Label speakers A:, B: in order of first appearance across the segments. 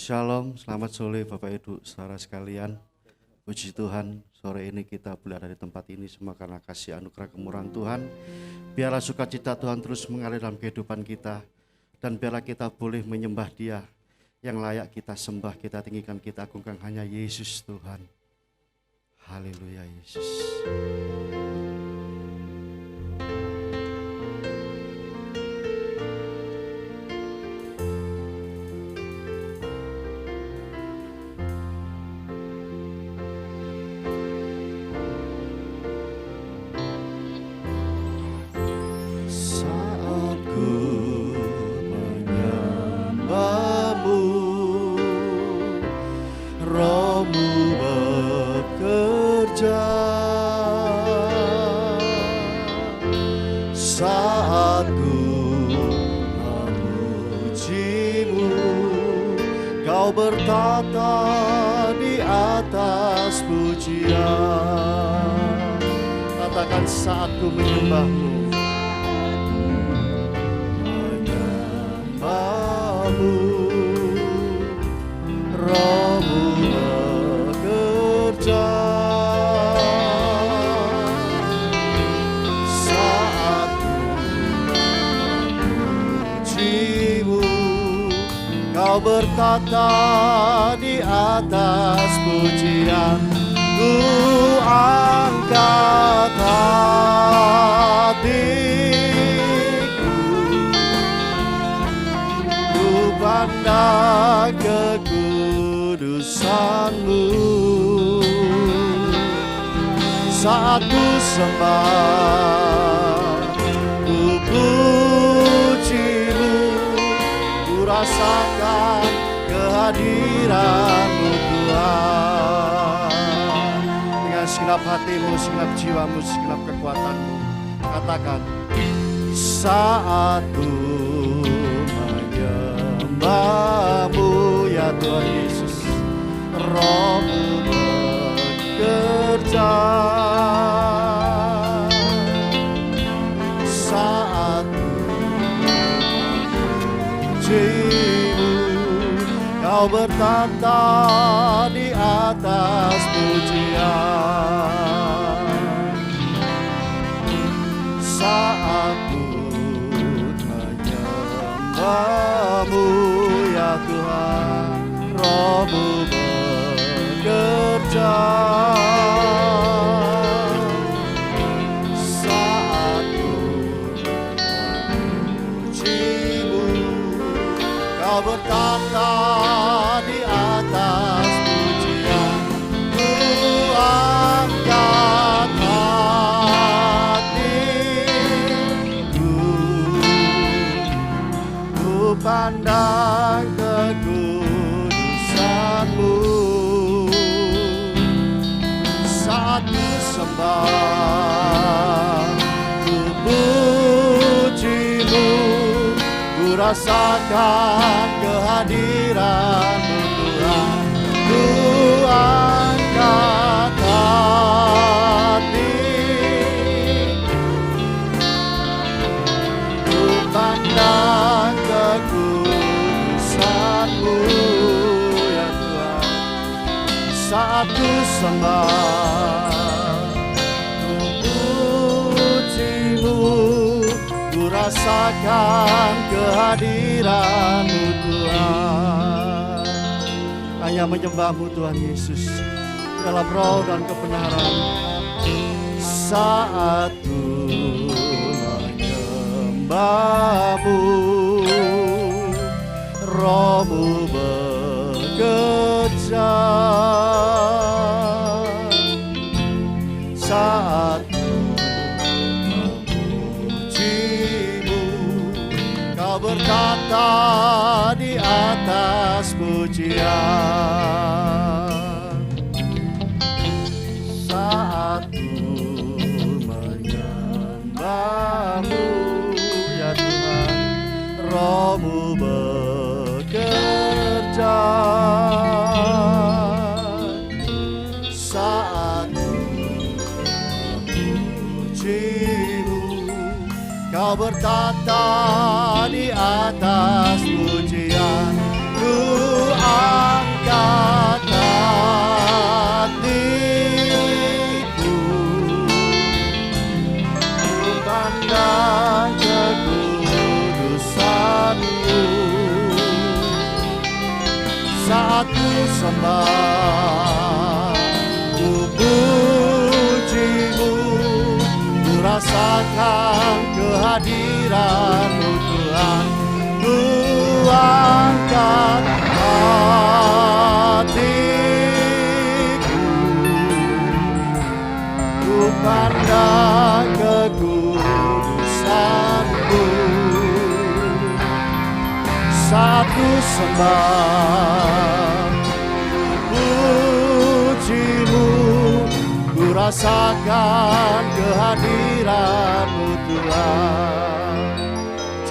A: Shalom, selamat sore Bapak Ibu saudara sekalian. Puji Tuhan, sore ini kita boleh ada di tempat ini semua karena kasih anugerah kemurahan Tuhan. Biarlah sukacita Tuhan terus mengalir dalam kehidupan kita. Dan biarlah kita boleh menyembah Dia yang layak kita sembah, kita tinggikan, kita agungkan hanya Yesus Tuhan. Haleluya Yesus.
B: Bertata di atas pujian. Katakan saat ku menyembahmu, menyembahmu, Rohmu bekerja. Saat ku memujimu, Kau bertata di atas pujian. Ku angkat hatiku, ku pandang kekudusan-Mu. Saat ku sembah, ku puji-Mu, ku rasakan kehadiran-Mu Tuhan. Dengan segenap hatimu, segenap jiwamu, segenap kekuatanmu, katakan, saat ku menyembah-Mu ya Tuhan Yesus, Roh-Mu bekerja. Saat ku memuji-Mu, Kau bertata di atas pujian. Saat ku menyembah-Mu ya Tuhan, Roh-Mu bekerja. Saat ku memuji-Mu, Kau bertata di atas pujian. Ku angkat hatiku, ku pandang kekudusan-Mu. Saat ku sembah, ku puji-Mu, ku rasakan kehadiran-Mu Tuhan. Ku angkat hatiku, ku pandang kekudusan-Mu ya Tuhan. Saat ku sembah, ku puji-Mu, ku rasakan kehadiran-Mu Tuhan. Hanya menyembah-Mu Tuhan Yesus dalam roh dan kebenaran. Saat ku menyembah-Mu, Roh-Mu bekerja. Saat Kau berkata di atas pujian. Saat ku menyembah-Mu ya Tuhan, Roh-Mu bekerja. Saat ku memuji-Mu, Kau bertata di atas pujian. Ku angkat hatiku, ku pandang kekudusan-Mu. Saat ku sembah, ku puji-Mu, ku rasakan kehadiran-Mu Tuhan. Ku angkat hatiku, ku pandang kekudusan-Mu. Saat ku sembah, ku puji-Mu, ku rasakan kehadiran-Mu Tuhan.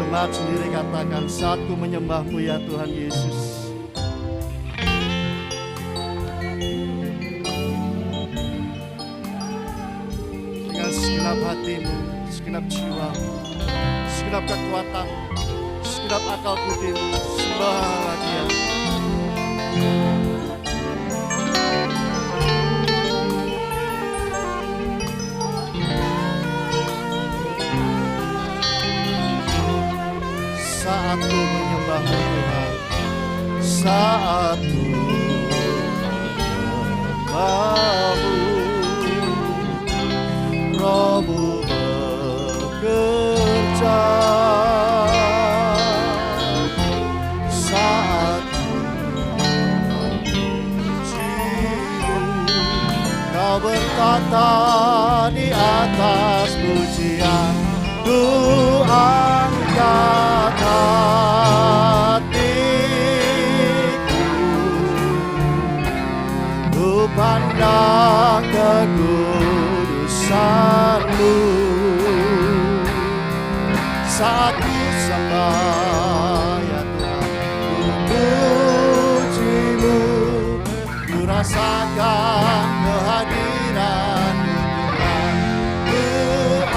B: Jemaat sendiri katakan, saat ku menyembah-Mu ya Tuhan Yesus. Dengan segenap hatimu, segenap jiwamu, segenap kekuatan, segenap akal budimu, sembahlah Dia. Saat ku menyembah-Mu Tuhan, saat ku menyembah-Mu, Roh-Mu bekerja. Saat ku memuji-Mu, Kau bertata di atas pujian. Ku angkat hatiku, ku pandang kekudusan-Mu. Saat ku sembah ya Tuhan, ku puji-Mu, ku rasakan kehadiran-Mu Tuhan. Ku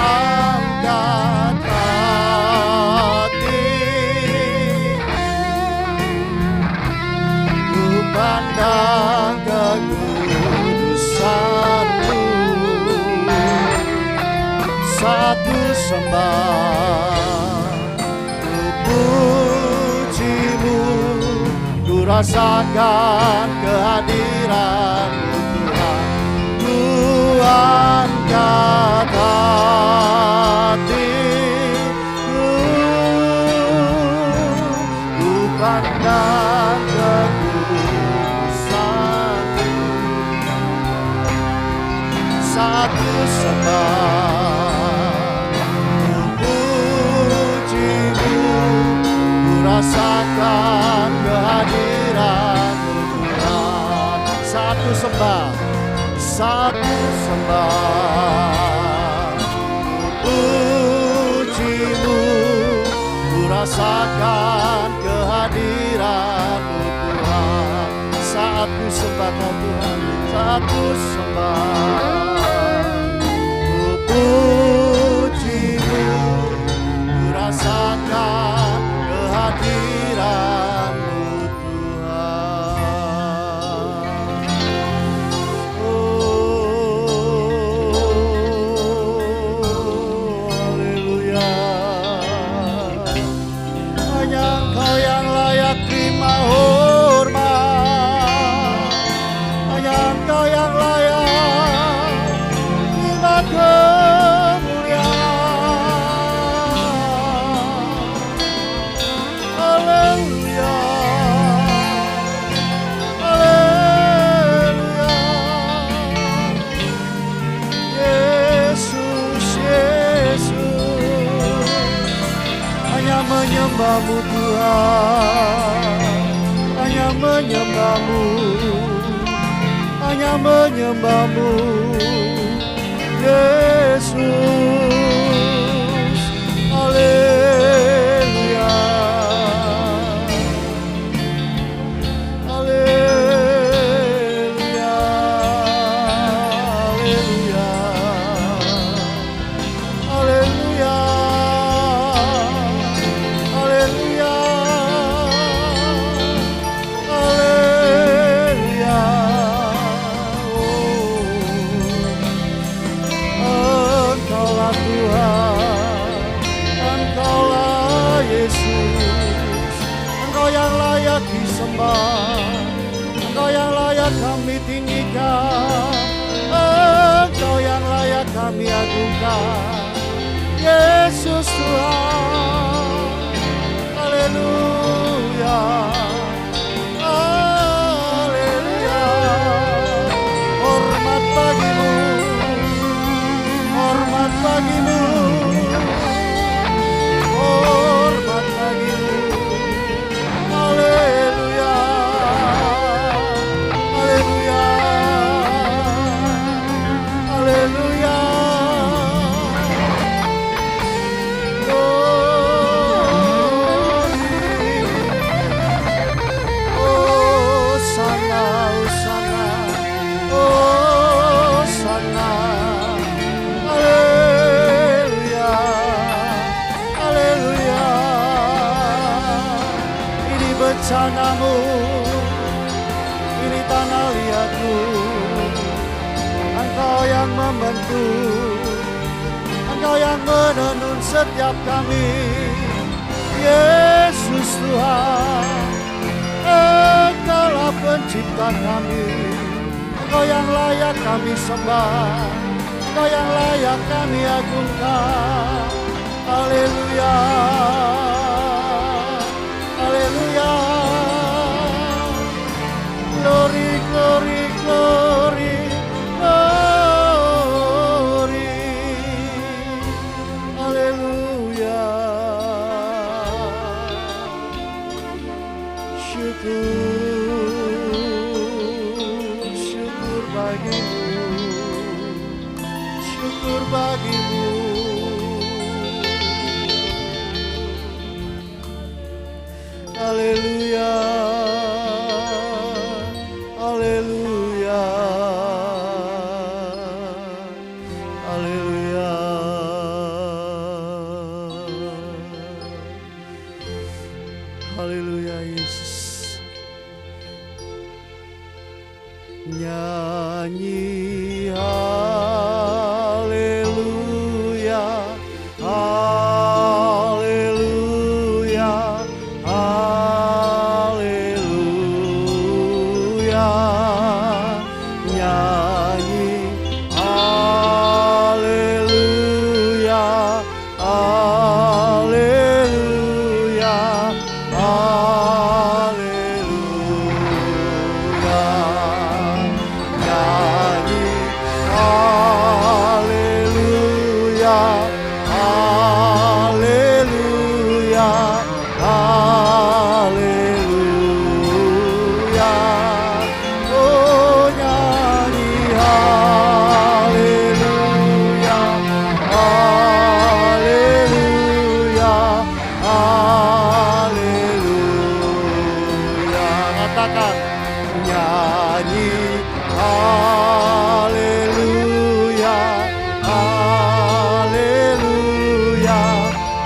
B: angkat hatiku, ku pandang kekudusan-Mu. Saat ku sembah, ku puji-Mu, ku rasakan kehadiran-Mu Tuhan. Ku angkat hatiku, ku pandang kekudusan-Mu. Saat ku sembah, ku puji-Mu, ku rasakan kehadiran-Mu Tuhan. Saat ku sembah, saat ku sembah, ku puji-Mu, ku rasakan kehadiran-Mu Tuhan. Saat ku sembah Kau Tuhan, saat ku sembah, ku puji-Mu, ku rasakan kehadiran-Mu Tuhan. Haleluya. Hanya Engkau yang layak terima hormat, hanya Engkau yang layak terima kemuliaan. Haleluya, haleluya. Yesus, Yesus, hanya menyembah-Mu Tuhan, hanya menyembah-Mu, hanya menyembah-Mu Yesus. Haleluya, haleluya, haleluya, haleluya, haleluya, haleluya. sembah, Engkau yang layak kami tinggikan, Engkau yang layak kami agungkan, Yesus Tuhan. Haleluya, haleluya. Hormat bagimu, hormat bagimu, hormat bagimu. Haleluya, haleluya, haleluya. Hosana, hosana, hosana. Haleluya, haleluya. Ini bencanamu, ini tanah liatmu, Engkau yang membentuk, Engkau yang menenun setiap kami, Yesus Tuhan. Engkaulah pencipta kami, Engkau yang layak kami sembah, Engkau yang layak kami agungkan. Haleluya, haleluya. Glory, glory, glory, glory. Haleluya. Syukur bagimu, syukur bagimu. Haleluya, haleluya, haleluya. Haleluya Yesus. Nyanyi haleluya, haleluya, haleluya. Nyanyi haleluya, haleluya, haleluya. Nyanyi haleluya, haleluya, haleluya. Oh nyanyi haleluya, haleluya, haleluya. Katakan nyanyi haleluya, haleluya,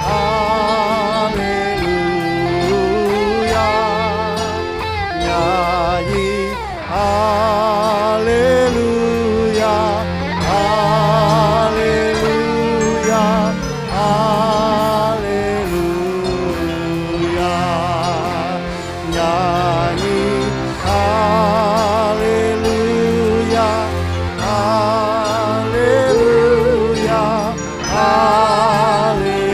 B: haleluya. Nyanyi haleluya, haleluya, haleluya. Nyanyi haleluya, haleluya, haleluya.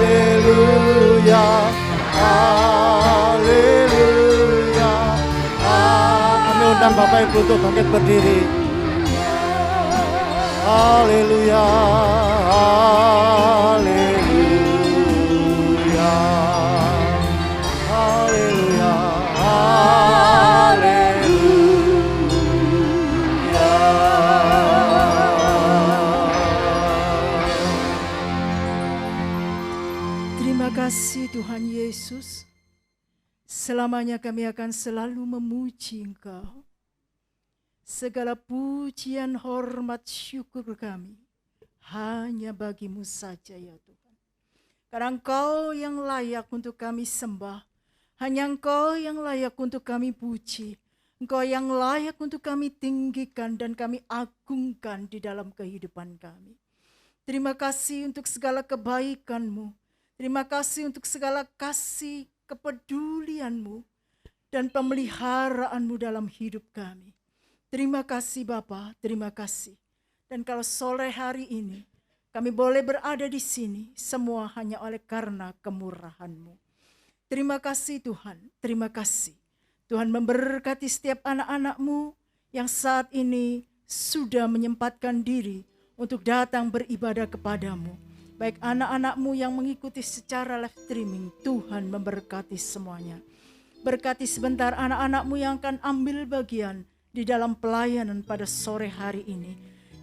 B: Haleluya, haleluya. Kami undang Bapak Ibu untuk bangkit berdiri. Haleluya, haleluya, haleluya, haleluya.
C: Terima kasih Tuhan Yesus. Selamanya kami akan selalu memuji Engkau. Segala pujian, hormat, syukur kami hanya bagi-Mu saja ya Tuhan. Karena Engkau yang layak untuk kami sembah. Hanya Engkau yang layak untuk kami puji. Engkau yang layak untuk kami tinggikan dan kami agungkan di dalam kehidupan kami. Terima kasih untuk segala kebaikan-Mu. Terima kasih untuk segala kasih kepedulian-Mu dan pemeliharaan-Mu dalam hidup kami. Terima kasih Bapa, terima kasih. Dan kalau sore hari ini kami boleh berada di sini, semua hanya oleh karena kemurahan-Mu. Terima kasih Tuhan, terima kasih. Tuhan memberkati setiap anak-anak-Mu yang saat ini sudah menyempatkan diri untuk datang beribadah kepadamu. Baik anak-anak-Mu yang mengikuti secara live streaming, Tuhan memberkati semuanya. Berkati sebentar anak-anak-Mu yang akan ambil bagian di dalam pelayanan pada sore hari ini.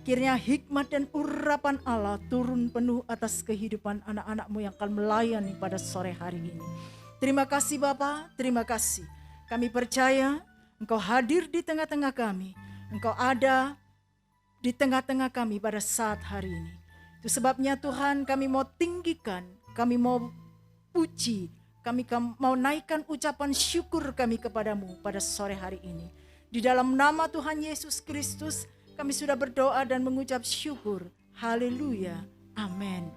C: Kiranya hikmat dan urapan Allah turun penuh atas kehidupan anak-anak-Mu yang akan melayani pada sore hari ini. Terima kasih Bapa, terima kasih. Kami percaya Engkau hadir di tengah-tengah kami. Engkau ada di tengah-tengah kami pada saat hari ini. Itu sebabnya Tuhan kami mau tinggikan, kami mau puji, kami mau naikkan ucapan syukur kami kepadamu pada sore hari ini. Di dalam nama Tuhan Yesus Kristus kami sudah berdoa dan mengucap syukur. Haleluya. Amin.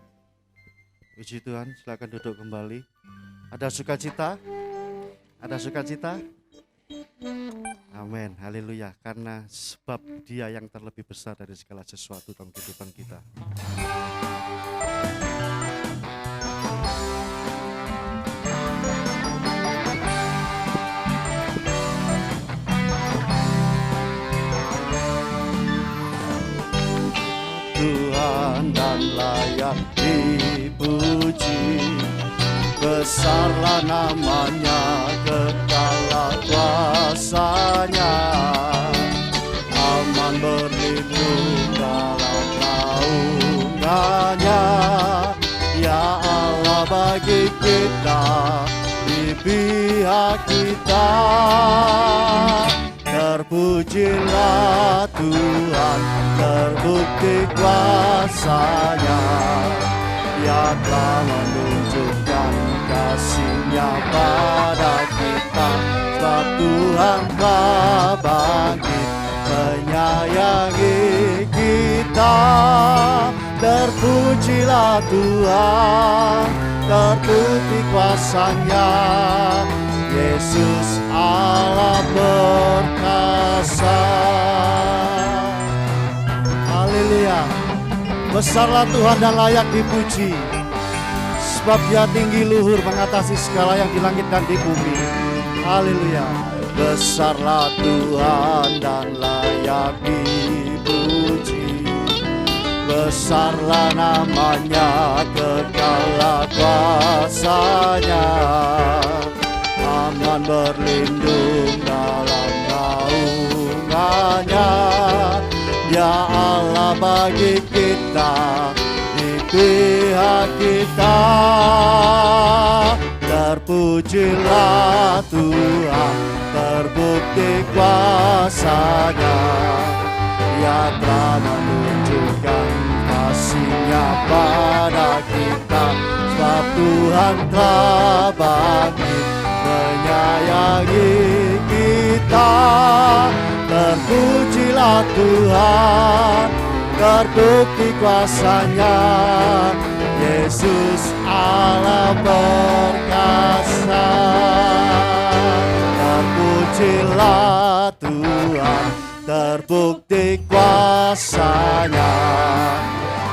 A: Puji Tuhan, silakan duduk kembali. Ada sukacita? Ada sukacita? Amin, haleluya. Karena sebab Dia yang terlebih besar dari segala sesuatu dalam kehidupan kita. Tuhan dan layak dipuji, besarlah namanya, kekalah kuasanya, aman berlindung dalam naungannya. Ya Allah bagi kita, di pihak kita. Terpujilah Tuhan, terbukti kuasanya, Dia telah menunjukkan kasih-Nya pada kita. Sebab Tuhan telah bangkit menyayangi kita. Terpujilah Tuhan, terbukti kuasa-Nya, Yesus Allah perkasa. Haleluya. Besarlah Tuhan dan layak dipuji, sebab Dia tinggi luhur mengatasi segala yang di langit dan di bumi. Haleluya. Besarlah Tuhan dan layak dipuji, besarlah namanya, kekalah kuasa-Nya, aman berlindung dalam naungannya. Ya Allah bagi kita, di pihak kita. Terpujilah Tuhan, terbukti kuasa-Nya, Dia telah menunjukkan kasih-Nya pada kita. Sebab Tuhan telah bangkit menyayangi kita. Terpujilah Tuhan, terbukti kuasa-Nya, Yesus Allah perkasa. Terpujilah Tuhan, terbukti kuasa-Nya,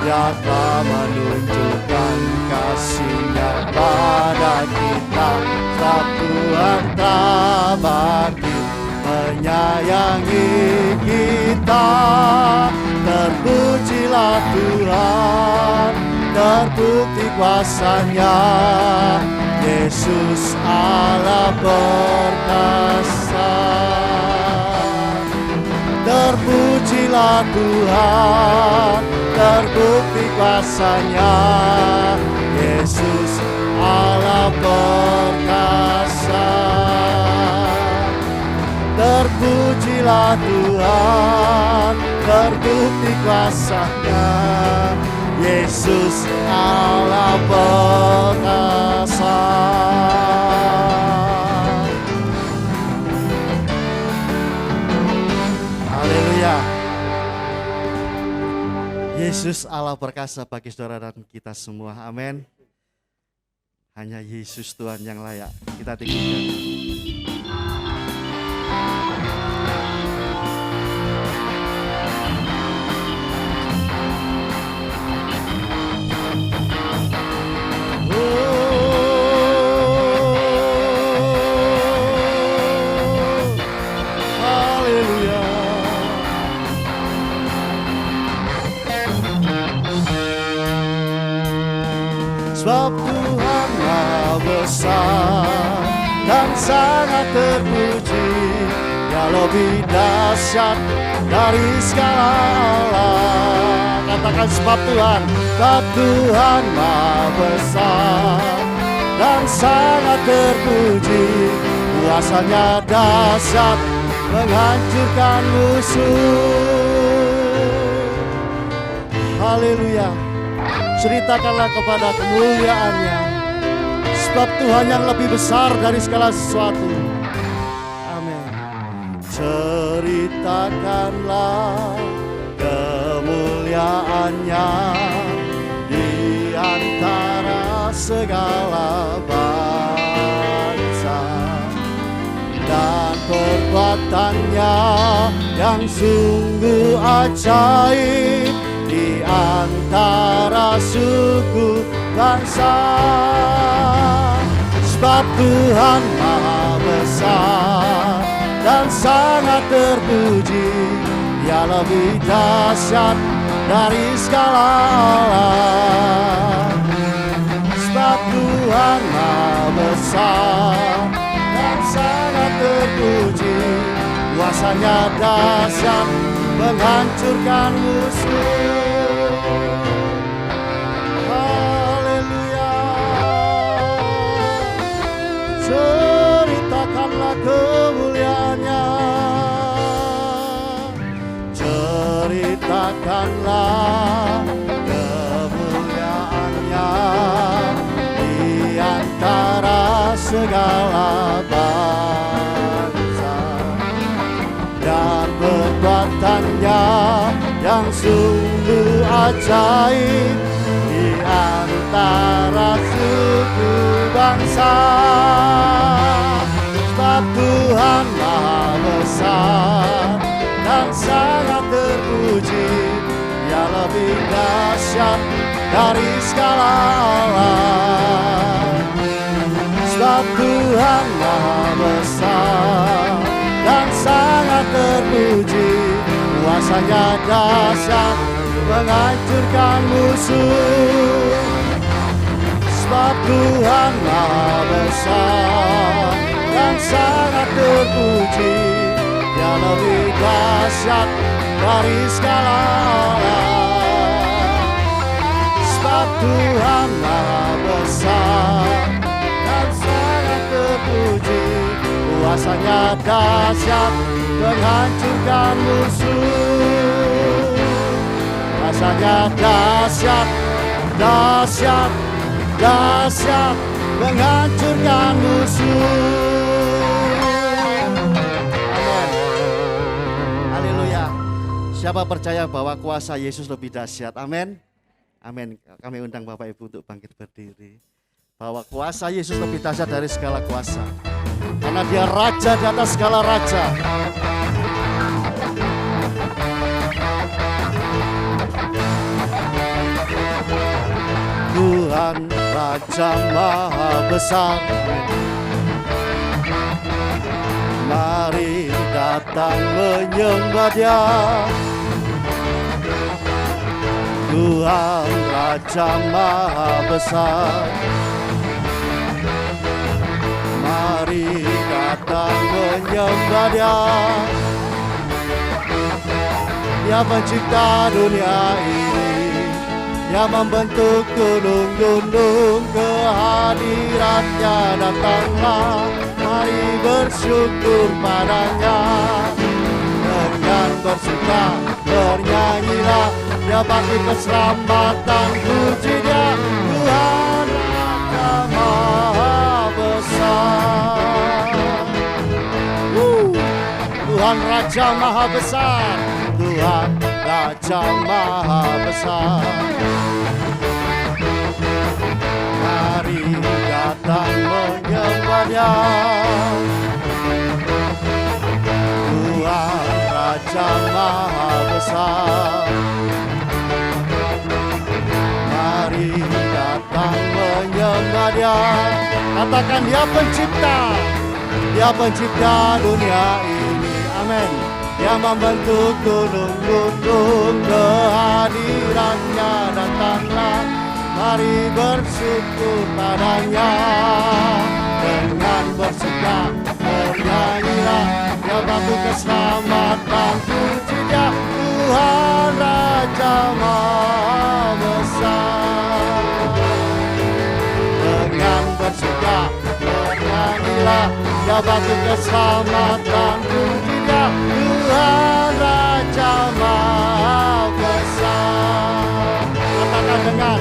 A: Dia telah menunjukkan kasih-Nya pada kita. Sebab Tuhan telah bangkit menyayangi kita. Terpujilah Tuhan, terbukti kuasa-Nya, Yesus Allah perkasa. Terpujilah Tuhan, terbukti kuasa-Nya, Yesus Allah perkasa. Terpujilah Tuhan, terbukti kuasa-Nya, Yesus Allah perkasa. Haleluya. Yesus Allah perkasa bagi saudara dan kita semua. Amin. Hanya Yesus Tuhan yang layak kita tinggikan.
B: Sebab Tuhan Maha besar dan sangat terpuji, Dia lebih dahsyat dari segala Allah. Katakan sebab Tuhan Maha besar dan sangat terpuji, kuasanya dahsyat menghancurkan musuh. Haleluya. Ceritakanlah kepada kemuliaan-Nya, sebab Tuhan yang lebih besar dari segala sesuatu. Amin. Ceritakanlah kemuliaan-Nya di antara segala bangsa, dan perbuatan-Nya yang sungguh ajaib di antara suku bangsa. Sebab Tuhan Maha besar dan sangat terpuji, Dia lebih dahsyat dari segala Allah. Sebab Tuhan Maha besar dan sangat terpuji, kuasanya dahsyat menghancurkan musuh. Haleluya. Ceritakanlah kemuliaan-Nya, ceritakanlah kemuliaan-Nya di antara segala bangsa, dan perbuatan-Nya yang sungguh ajaib di antara suku bangsa. Sebab Tuhan Maha besar dan sangat terpuji, Dia lebih dahsyat dari segala Allah. Sebab Tuhan Maha besar dan sangat terpuji, kuasanya dahsyat menghancurkan musuh. Sebab Tuhan Maha besar dan sangat terpuji, Dia lebih dahsyat dari segala Allah. Sebab Tuhan Maha besar dan sangat terpuji, kuasanya dahsyat menghancurkan musuh. Kuasanya dahsyat, dahsyat, dahsyat menghancurkan musuh. Amin. Haleluya. Siapa percaya bahwa kuasa Yesus lebih dahsyat? Amin. Amin. Kami undang Bapak Ibu untuk bangkit berdiri. Bahwa kuasa Yesus lebih dahsyat dari segala kuasa, karena Dia raja di atas segala raja. Tuhan Raja Maha Besar, mari datang menyembah Dia. Tuhan Raja Maha Besar, mari datang menyembah Dia. Dia pencipta dunia ini, Dia membentuk gunung-gunung, kehadiran-Nya datanglah, mari bersyukur padanya. Dengan bersuka bernyanyilah, Dia bagi keselamatan, puji Dia. Tuhan Raja Maha Besar. Tuhan Raja Maha Besar, Tuhan Raja Maha Besar. Mari datang menyembah-Nya, Tuhan Raja Maha Besar. Mari datang menyembah-Nya. Katakan Dia pencipta, Dia pencipta dunia ini. Amin. Dia membentuk gunung-gunung, kehadiran-Nya datanglah. Mari bersyukur padanya, dengan bersedia bernyanyilah. Dia batu keselamatan, puji Dia, Tuhan Raja Maha Besar. Dengan bersedia bernyanyilah. Dia batu keselamatan, puji Dia, Tuhan Raja Maha Besar. Katakan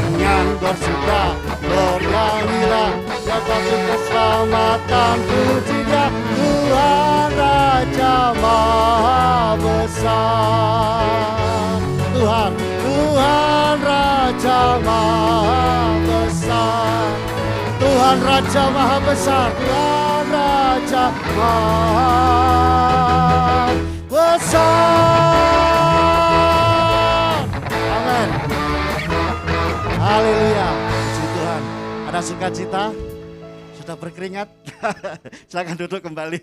B: dengan bersuka bernyanyilah. Dia batu keselamatan, puji Dia, Tuhan Raja Maha Besar. Tuhan Raja Maha Besar. Tuhan Raja Maha Besar. Tuhan Raja Maha Besar. Amin. Haleluya. Puji Tuhan. Ada sukacita? Sudah berkeringat? Silakan duduk kembali.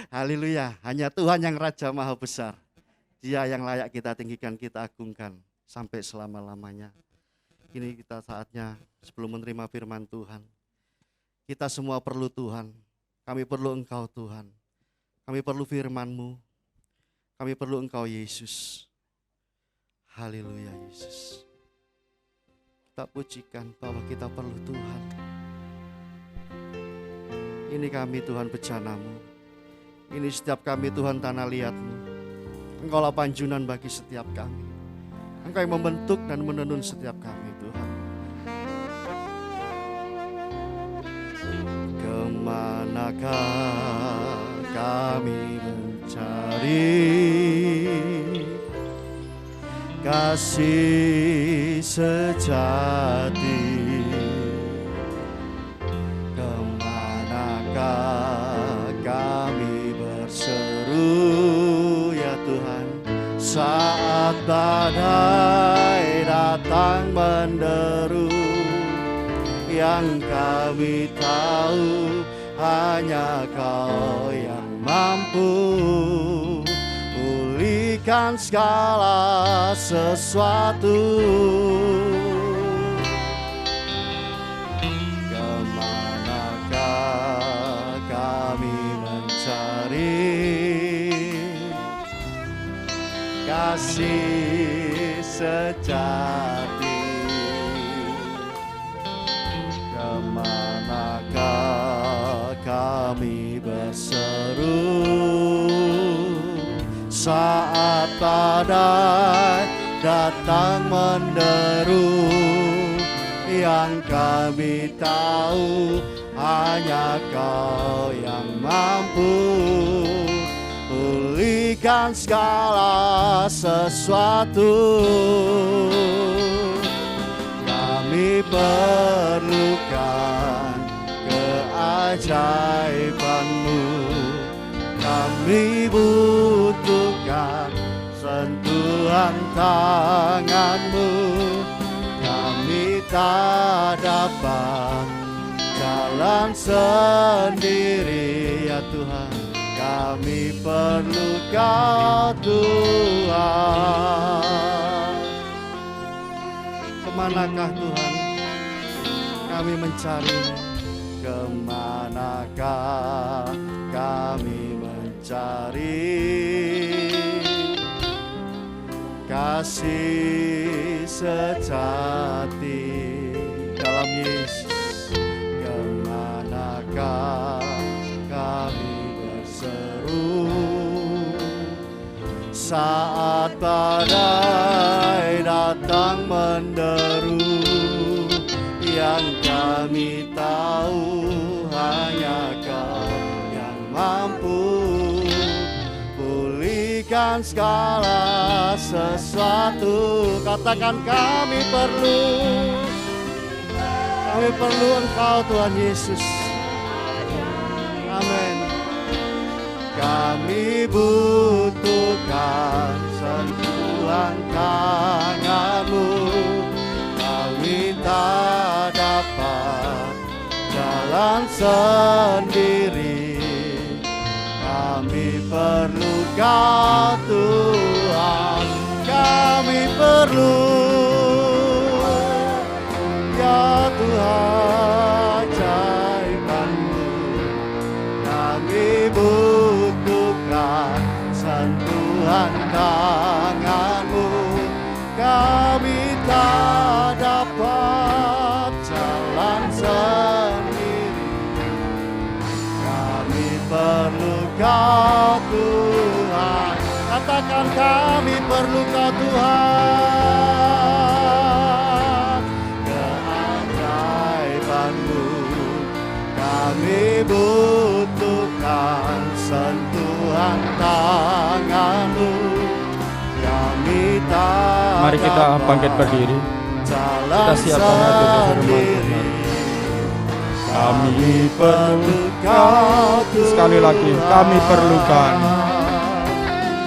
B: Haleluya. Hanya Tuhan yang Raja Maha Besar. Dia yang layak kita tinggikan, kita agungkan sampai selama-lamanya. Ini kita saatnya sebelum menerima firman Tuhan. Kita semua perlu Tuhan. Kami perlu Engkau Tuhan. Kami perlu firman-Mu. Kami perlu Engkau Yesus. Haleluya Yesus. Kita pujikan bahwa kita perlu Tuhan. Ini kami Tuhan bejana-Mu. Ini setiap kami Tuhan tanah liat-Mu. Engkaulah panjunan bagi setiap kami. Engkau yang membentuk dan menenun setiap kami Tuhan. Kemanakah kami mencari kasih sejati? Kemanakah kami berseru ya Tuhan, saat badai datang menderu? Yang kami tahu hanya Kau yang mampu pulihkan segala sesuatu. Kemanakah kami mencari kasih sejati? Kemanakah kami berseru saat badai datang menderu? Yang kami tahu hanya Kau yang mampu pulihkan segala sesuatu. Kami perlukan keajaiban-Mu. Kami butuhkan sentuhan tangan-Mu. Kami tak dapat jalan sendiri ya Tuhan. Kami perlu Kau Tuhan. Kemanakah Tuhan kami mencari? Kemanakah kami mencari kasih sejati dalam Yesus? Kemanakah kami berseru saat badai datang menderu? Yang kami tahu hanya Kau yang mampu pulihkan berikan segala sesuatu. Katakan kami perlu Engkau Tuhan Yesus. Amin. Kami butuhkan sentuhan tangan-Mu. Kami tak dapat jalan sendiri. Kami perlu Kau Tuhan. Kami perlu ya Tuhan ajaiban-Mu. Kami butuhkan sentuhan tangan-Mu. Kami tak dapat jalan sendiri. Kami perlu Kau Tuhan. Katakan kami perlu Kau Tuhan. Keajaiban-Mu. Kami butuhkan sentuhan tangan-Mu. Kami tak
D: Mari kita bangkit berdiri. Kita siapkan hati untuk firman Tuhan. Kami perlu Kau Tuhan. Sekali lagi, kami perlukan.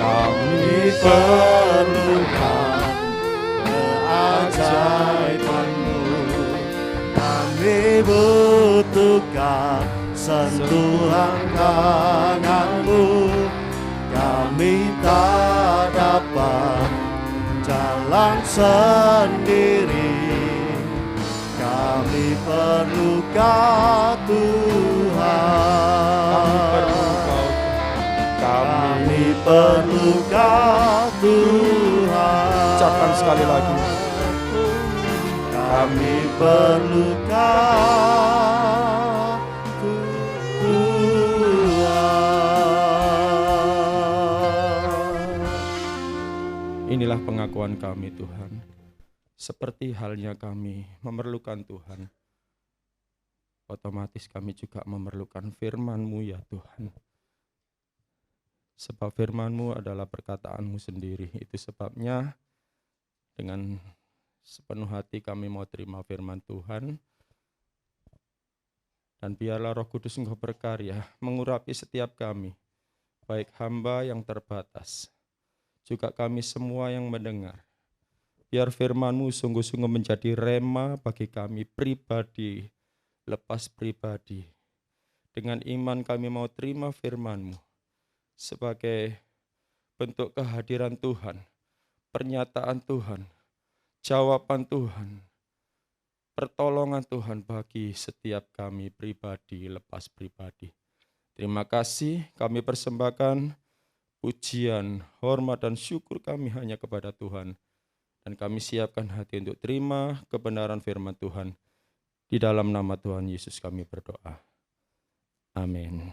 D: Kami
B: perlukan keajaiban-Mu. Kami butuhkan sentuhan tangan-Mu. Kami tak dapat jalan sendiri. Kami perlu Kau Tuhan. Kami perlu Kau Tuhan.
D: Ucapkan sekali lagi.
B: Kami perlu Kau Tuhan.
D: Inilah pengakuan kami Tuhan. Seperti halnya kami memerlukan Tuhan, otomatis kami juga memerlukan firman-Mu ya Tuhan. Sebab firman-Mu adalah perkataan-Mu sendiri. Itu sebabnya dengan sepenuh hati kami mau terima firman Tuhan. Dan biarlah Roh Kudus Engkau berkarya mengurapi setiap kami, baik hamba yang terbatas, juga kami semua yang mendengar. Biar firman-Mu sungguh-sungguh menjadi rema bagi kami pribadi, lepas pribadi. Dengan iman kami mau terima firman-Mu sebagai bentuk kehadiran Tuhan, pernyataan Tuhan, jawaban Tuhan, pertolongan Tuhan bagi setiap kami pribadi, lepas pribadi. Terima kasih, kami persembahkan pujian, hormat dan syukur kami hanya kepada Tuhan. Dan kami siapkan hati untuk terima kebenaran firman Tuhan. Di dalam nama Tuhan Yesus kami berdoa. Amin.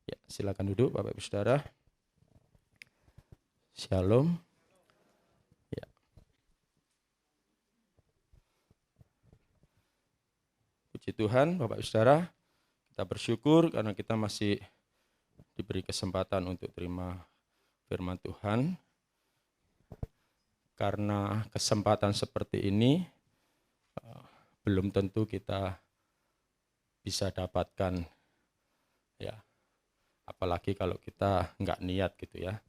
D: Ya, silakan duduk Bapak Ibu Saudara. Shalom. Ya. Puji Tuhan Bapak Ibu Saudara. Kita bersyukur karena kita masih diberi kesempatan untuk terima firman Tuhan. Karena kesempatan seperti ini belum tentu kita bisa dapatkan, ya, apalagi kalau kita nggak niat gitu ya.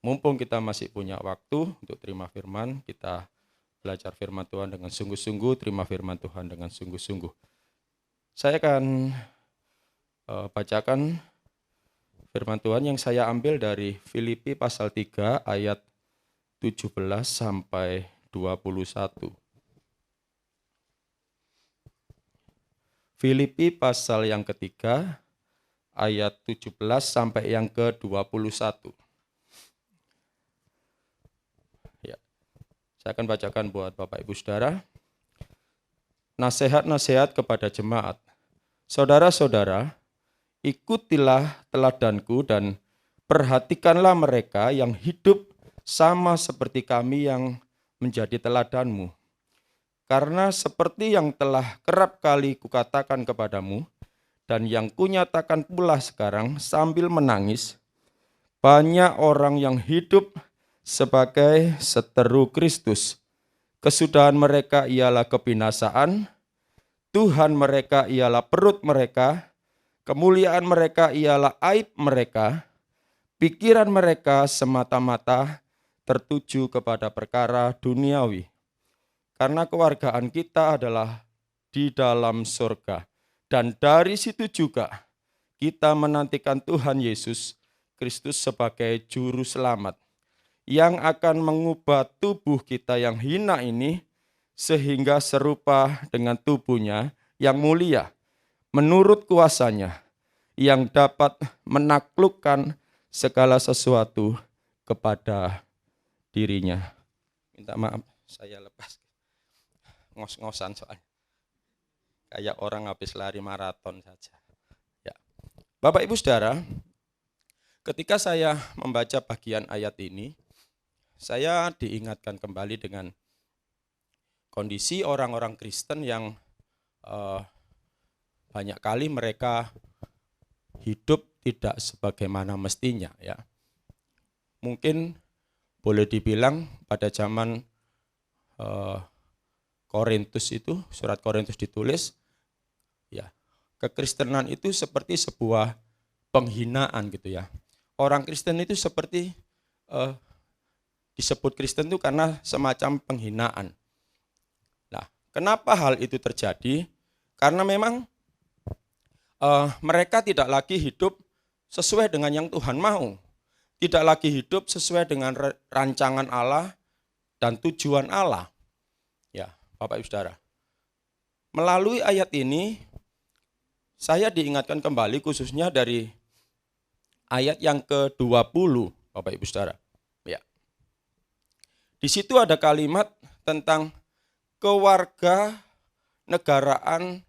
D: Mumpung kita masih punya waktu untuk terima firman, kita belajar firman Tuhan dengan sungguh-sungguh, terima firman Tuhan dengan sungguh-sungguh. Saya akan bacakan firman Tuhan yang saya ambil dari Filipi pasal 3 ayat 17 sampai 21. Filipi pasal yang ketiga ayat 17 sampai yang ke-21. Ya. Saya akan bacakan buat Bapak Ibu Saudara. Nasihat-nasihat kepada jemaat. Saudara-saudara, ikutilah teladanku dan perhatikanlah mereka yang hidup sama seperti kami yang menjadi teladanmu. Karena seperti yang telah kerap kali kukatakan kepadamu, dan yang kunyatakan pula sekarang sambil menangis, banyak orang yang hidup sebagai seteru Kristus. Kesudahan mereka ialah kebinasaan, Tuhan mereka ialah perut mereka, kemuliaan mereka ialah aib mereka, pikiran mereka semata-mata tertuju kepada perkara duniawi. Karena kewargaan kita adalah di dalam surga. Dan dari situ juga kita menantikan Tuhan Yesus Kristus sebagai juru selamat yang akan mengubah tubuh kita yang hina ini sehingga serupa dengan tubuhnya yang mulia menurut kuasanya yang dapat menaklukkan segala sesuatu kepada dirinya. Minta maaf, saya lepas. Ngos-ngosan soalnya. Kayak orang habis lari maraton saja. Ya. Bapak Ibu Saudara, ketika saya membaca bagian ayat ini, saya diingatkan kembali dengan kondisi orang-orang Kristen yang banyak kali mereka hidup tidak sebagaimana mestinya, ya. Mungkin boleh dibilang pada zaman Korintus itu, surat Korintus ditulis, ya, kekristenan itu seperti sebuah penghinaan gitu ya. Orang Kristen itu seperti disebut Kristen itu karena semacam penghinaan. Nah, kenapa hal itu terjadi? Karena memang mereka tidak lagi hidup sesuai dengan yang Tuhan mau. Tidak lagi hidup sesuai dengan rancangan Allah dan tujuan Allah. Ya, Bapak Ibu Saudara. Melalui ayat ini, saya diingatkan kembali khususnya dari ayat yang ke-20, Bapak Ibu Saudara. Ya. Di situ ada kalimat tentang kewarga negaraan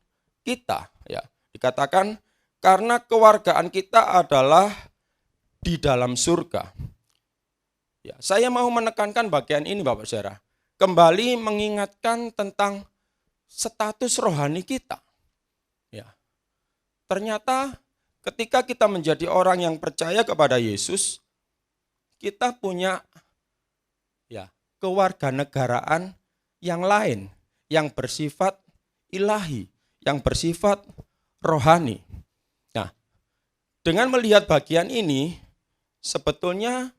D: kita, ya. Dikatakan karena kewargaan kita adalah di dalam surga. Ya, saya mau menekankan bagian ini Bapak Saudara. Kembali mengingatkan tentang status rohani kita. Ya. Ternyata ketika kita menjadi orang yang percaya kepada Yesus, kita punya ya kewarganegaraan yang lain, yang bersifat ilahi, yang bersifat rohani. Nah, dengan melihat bagian ini, sebetulnya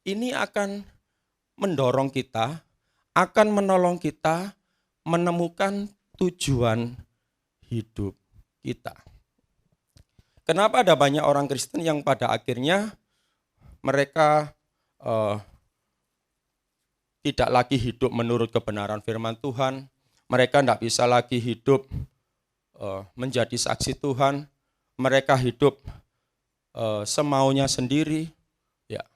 D: ini akan mendorong kita, akan menolong kita menemukan tujuan hidup kita. Kenapa ada banyak orang Kristen yang pada akhirnya mereka tidak lagi hidup menurut kebenaran firman Tuhan, mereka tidak bisa lagi hidup menjadi saksi Tuhan, mereka hidup semaunya sendiri. Ya,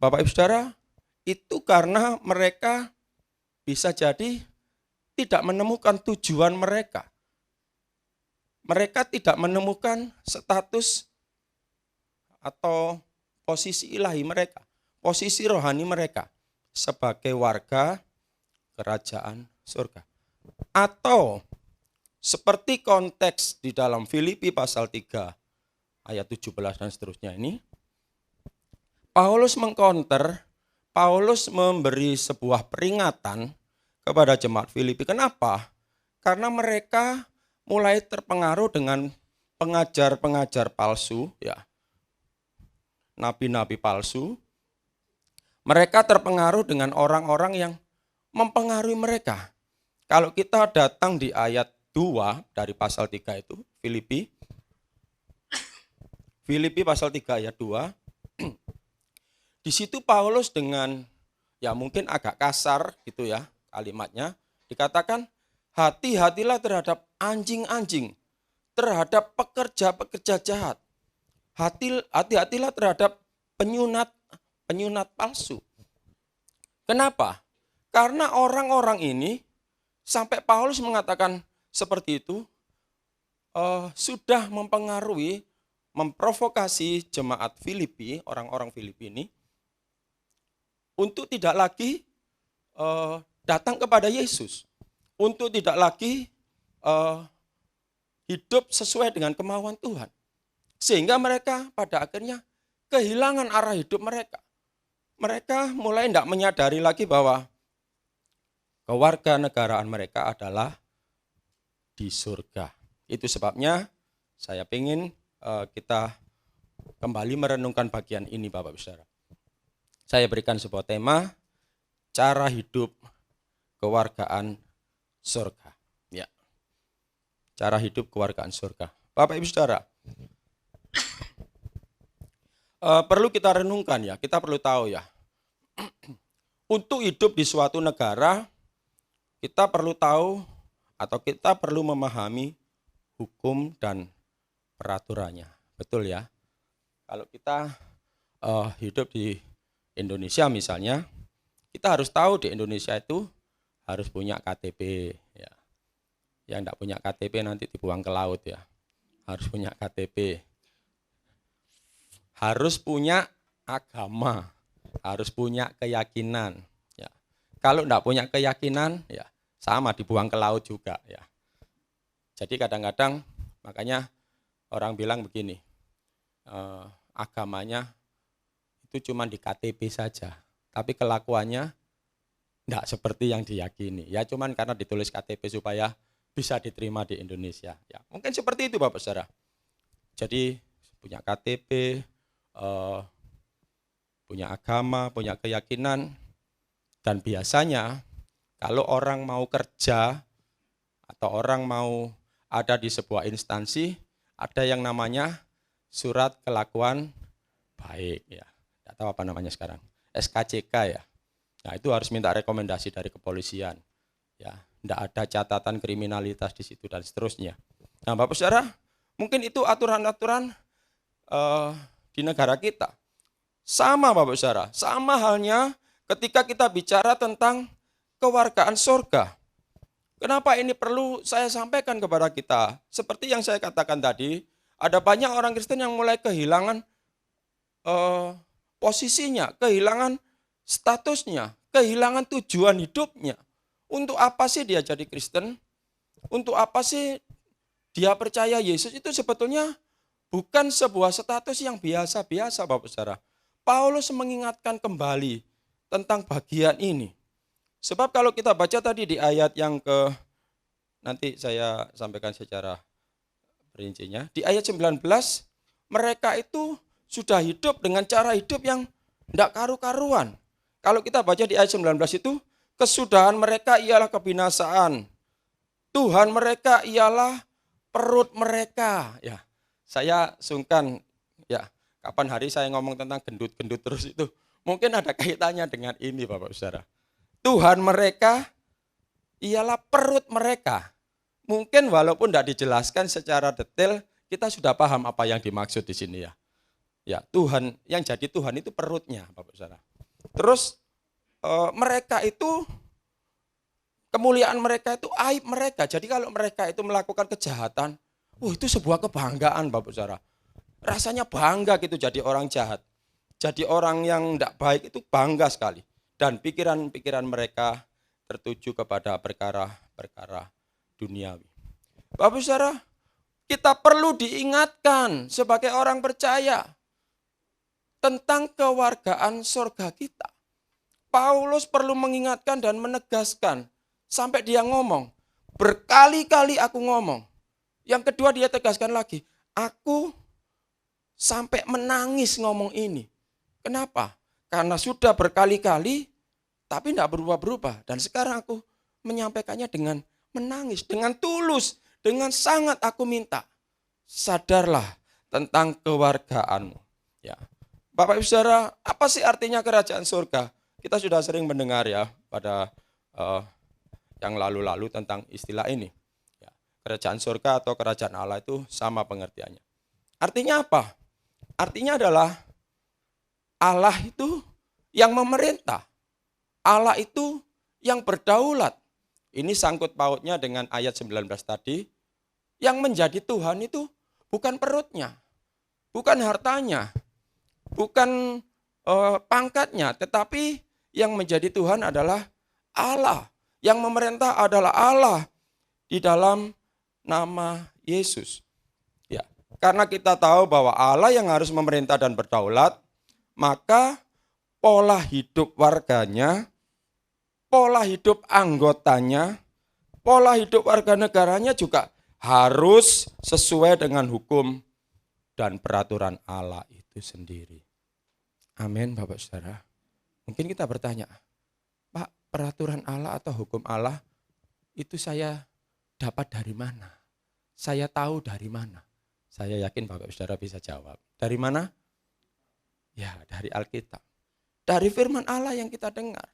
D: Bapak Ibu Saudara, itu karena mereka bisa jadi tidak menemukan tujuan mereka. Mereka tidak menemukan status atau posisi ilahi mereka, posisi rohani mereka sebagai warga kerajaan surga. Atau seperti konteks di dalam Filipi pasal 3 ayat 17 dan seterusnya ini, Paulus mengkonter, Paulus memberi sebuah peringatan kepada jemaat Filipi. Kenapa? Karena mereka mulai terpengaruh dengan pengajar-pengajar palsu, ya, nabi-nabi palsu. Mereka terpengaruh dengan orang-orang yang mempengaruhi mereka. Kalau kita datang di ayat 2 dari pasal 3 itu, Filipi pasal 3 ayat 2, di situ Paulus dengan ya mungkin agak kasar gitu ya kalimatnya, dikatakan hati-hatilah terhadap anjing-anjing, terhadap pekerja-pekerja jahat. Hati-hatilah terhadap penyunat palsu. Kenapa? Karena orang-orang ini sampai Paulus mengatakan seperti itu sudah mempengaruhi, memprovokasi jemaat Filipi, orang-orang Filipi ini untuk tidak lagi datang kepada Yesus, untuk tidak lagi hidup sesuai dengan kemauan Tuhan. Sehingga mereka pada akhirnya kehilangan arah hidup mereka. Mereka mulai tidak menyadari lagi bahwa kewarganegaraan mereka adalah di surga. Itu sebabnya saya ingin kita kembali merenungkan bagian ini Bapak Ibu Saudara. Saya berikan sebuah tema, cara hidup kewargaan surga. Ya. Cara hidup kewargaan surga. Bapak Ibu Saudara, perlu kita renungkan ya, kita perlu tahu ya. Untuk hidup di suatu negara, kita perlu tahu atau kita perlu memahami hukum dan peraturannya. Betul ya? Kalau kita hidup di Indonesia misalnya, kita harus tahu di Indonesia itu harus punya KTP. Ya. Yang tidak punya KTP nanti dibuang ke laut ya. Harus punya KTP. Harus punya agama. Harus punya keyakinan. Ya. Kalau tidak punya keyakinan, ya sama dibuang ke laut juga. Ya. Jadi kadang-kadang makanya orang bilang begini, agamanya itu cuma di KTP saja, tapi kelakuannya tidak seperti yang diyakini. Ya cuman karena ditulis KTP supaya bisa diterima di Indonesia. Ya mungkin seperti itu Bapak Saudara. Jadi punya KTP, punya agama, punya keyakinan, dan biasanya kalau orang mau kerja atau orang mau ada di sebuah instansi, ada yang namanya surat kelakuan baik ya. Tidak tahu apa namanya sekarang, SKCK ya. Nah itu harus minta rekomendasi dari kepolisian. Ya, tidak ada catatan kriminalitas di situ dan seterusnya. Nah Bapak Saudara, mungkin itu aturan-aturan di negara kita. Sama Bapak Saudara, sama halnya ketika kita bicara tentang kewargaan surga. Kenapa ini perlu saya sampaikan kepada kita? Seperti yang saya katakan tadi, ada banyak orang Kristen yang mulai kehilangan posisinya, kehilangan statusnya, kehilangan tujuan hidupnya. Untuk apa sih dia jadi Kristen? Untuk apa sih dia percaya Yesus? Itu sebetulnya bukan sebuah status yang biasa-biasa Bapak Saudara. Paulus mengingatkan kembali tentang bagian ini. Sebab kalau kita baca tadi di ayat yang nanti saya sampaikan secara perincinya. Di ayat 19, mereka itu sudah hidup dengan cara hidup yang tidak karu-karuan. Kalau kita baca di ayat 19 itu, kesudahan mereka ialah kebinasaan. Tuhan mereka ialah perut mereka. Ya, saya sungkan, ya kapan hari saya ngomong tentang gendut-gendut terus itu, mungkin ada kaitannya dengan ini Bapak Saudara. Tuhan mereka ialah perut mereka. Mungkin walaupun tidak dijelaskan secara detail, kita sudah paham apa yang dimaksud di sini ya. Ya, Tuhan, yang jadi Tuhan itu perutnya, Bapak Saudara. Terus mereka itu, kemuliaan mereka itu aib mereka. Jadi kalau mereka itu melakukan kejahatan, itu sebuah kebanggaan Bapak Saudara. Rasanya bangga gitu jadi orang jahat. Jadi orang yang tidak baik itu bangga sekali. Dan pikiran-pikiran mereka tertuju kepada perkara-perkara duniawi. Bapak Saudara, kita perlu diingatkan sebagai orang percaya tentang kewargaan surga kita. Paulus perlu mengingatkan dan menegaskan sampai dia ngomong, berkali-kali aku ngomong. Yang kedua dia tegaskan lagi, aku sampai menangis ngomong ini. Kenapa? Karena sudah berkali-kali tapi tidak berubah-berubah. Dan sekarang aku menyampaikannya dengan menangis, dengan tulus, dengan sangat aku minta. Sadarlah tentang kewargaanmu. Ya. Bapak Ibu Saudara, apa sih artinya kerajaan surga? Kita sudah sering mendengar ya pada yang lalu-lalu tentang istilah ini. Ya, kerajaan surga atau kerajaan Allah itu sama pengertiannya. Artinya apa? Artinya adalah Allah itu yang memerintah. Allah itu yang berdaulat. Ini sangkut pautnya dengan ayat 19 tadi. Yang menjadi Tuhan itu bukan perutnya, bukan hartanya, bukan pangkatnya, tetapi yang menjadi Tuhan adalah Allah. Yang memerintah adalah Allah di dalam nama Yesus. Ya, karena kita tahu bahwa Allah yang harus memerintah dan berdaulat, maka pola hidup warganya, pola hidup anggotanya, pola hidup warga negaranya juga harus sesuai dengan hukum dan peraturan Allah itu sendiri. Amin, Bapak Saudara. Mungkin kita bertanya, Pak, peraturan Allah atau hukum Allah itu saya dapat dari mana? Saya tahu dari mana? Saya yakin Bapak Saudara bisa jawab. Dari mana? Ya, dari Alkitab. Dari firman Allah yang kita dengar.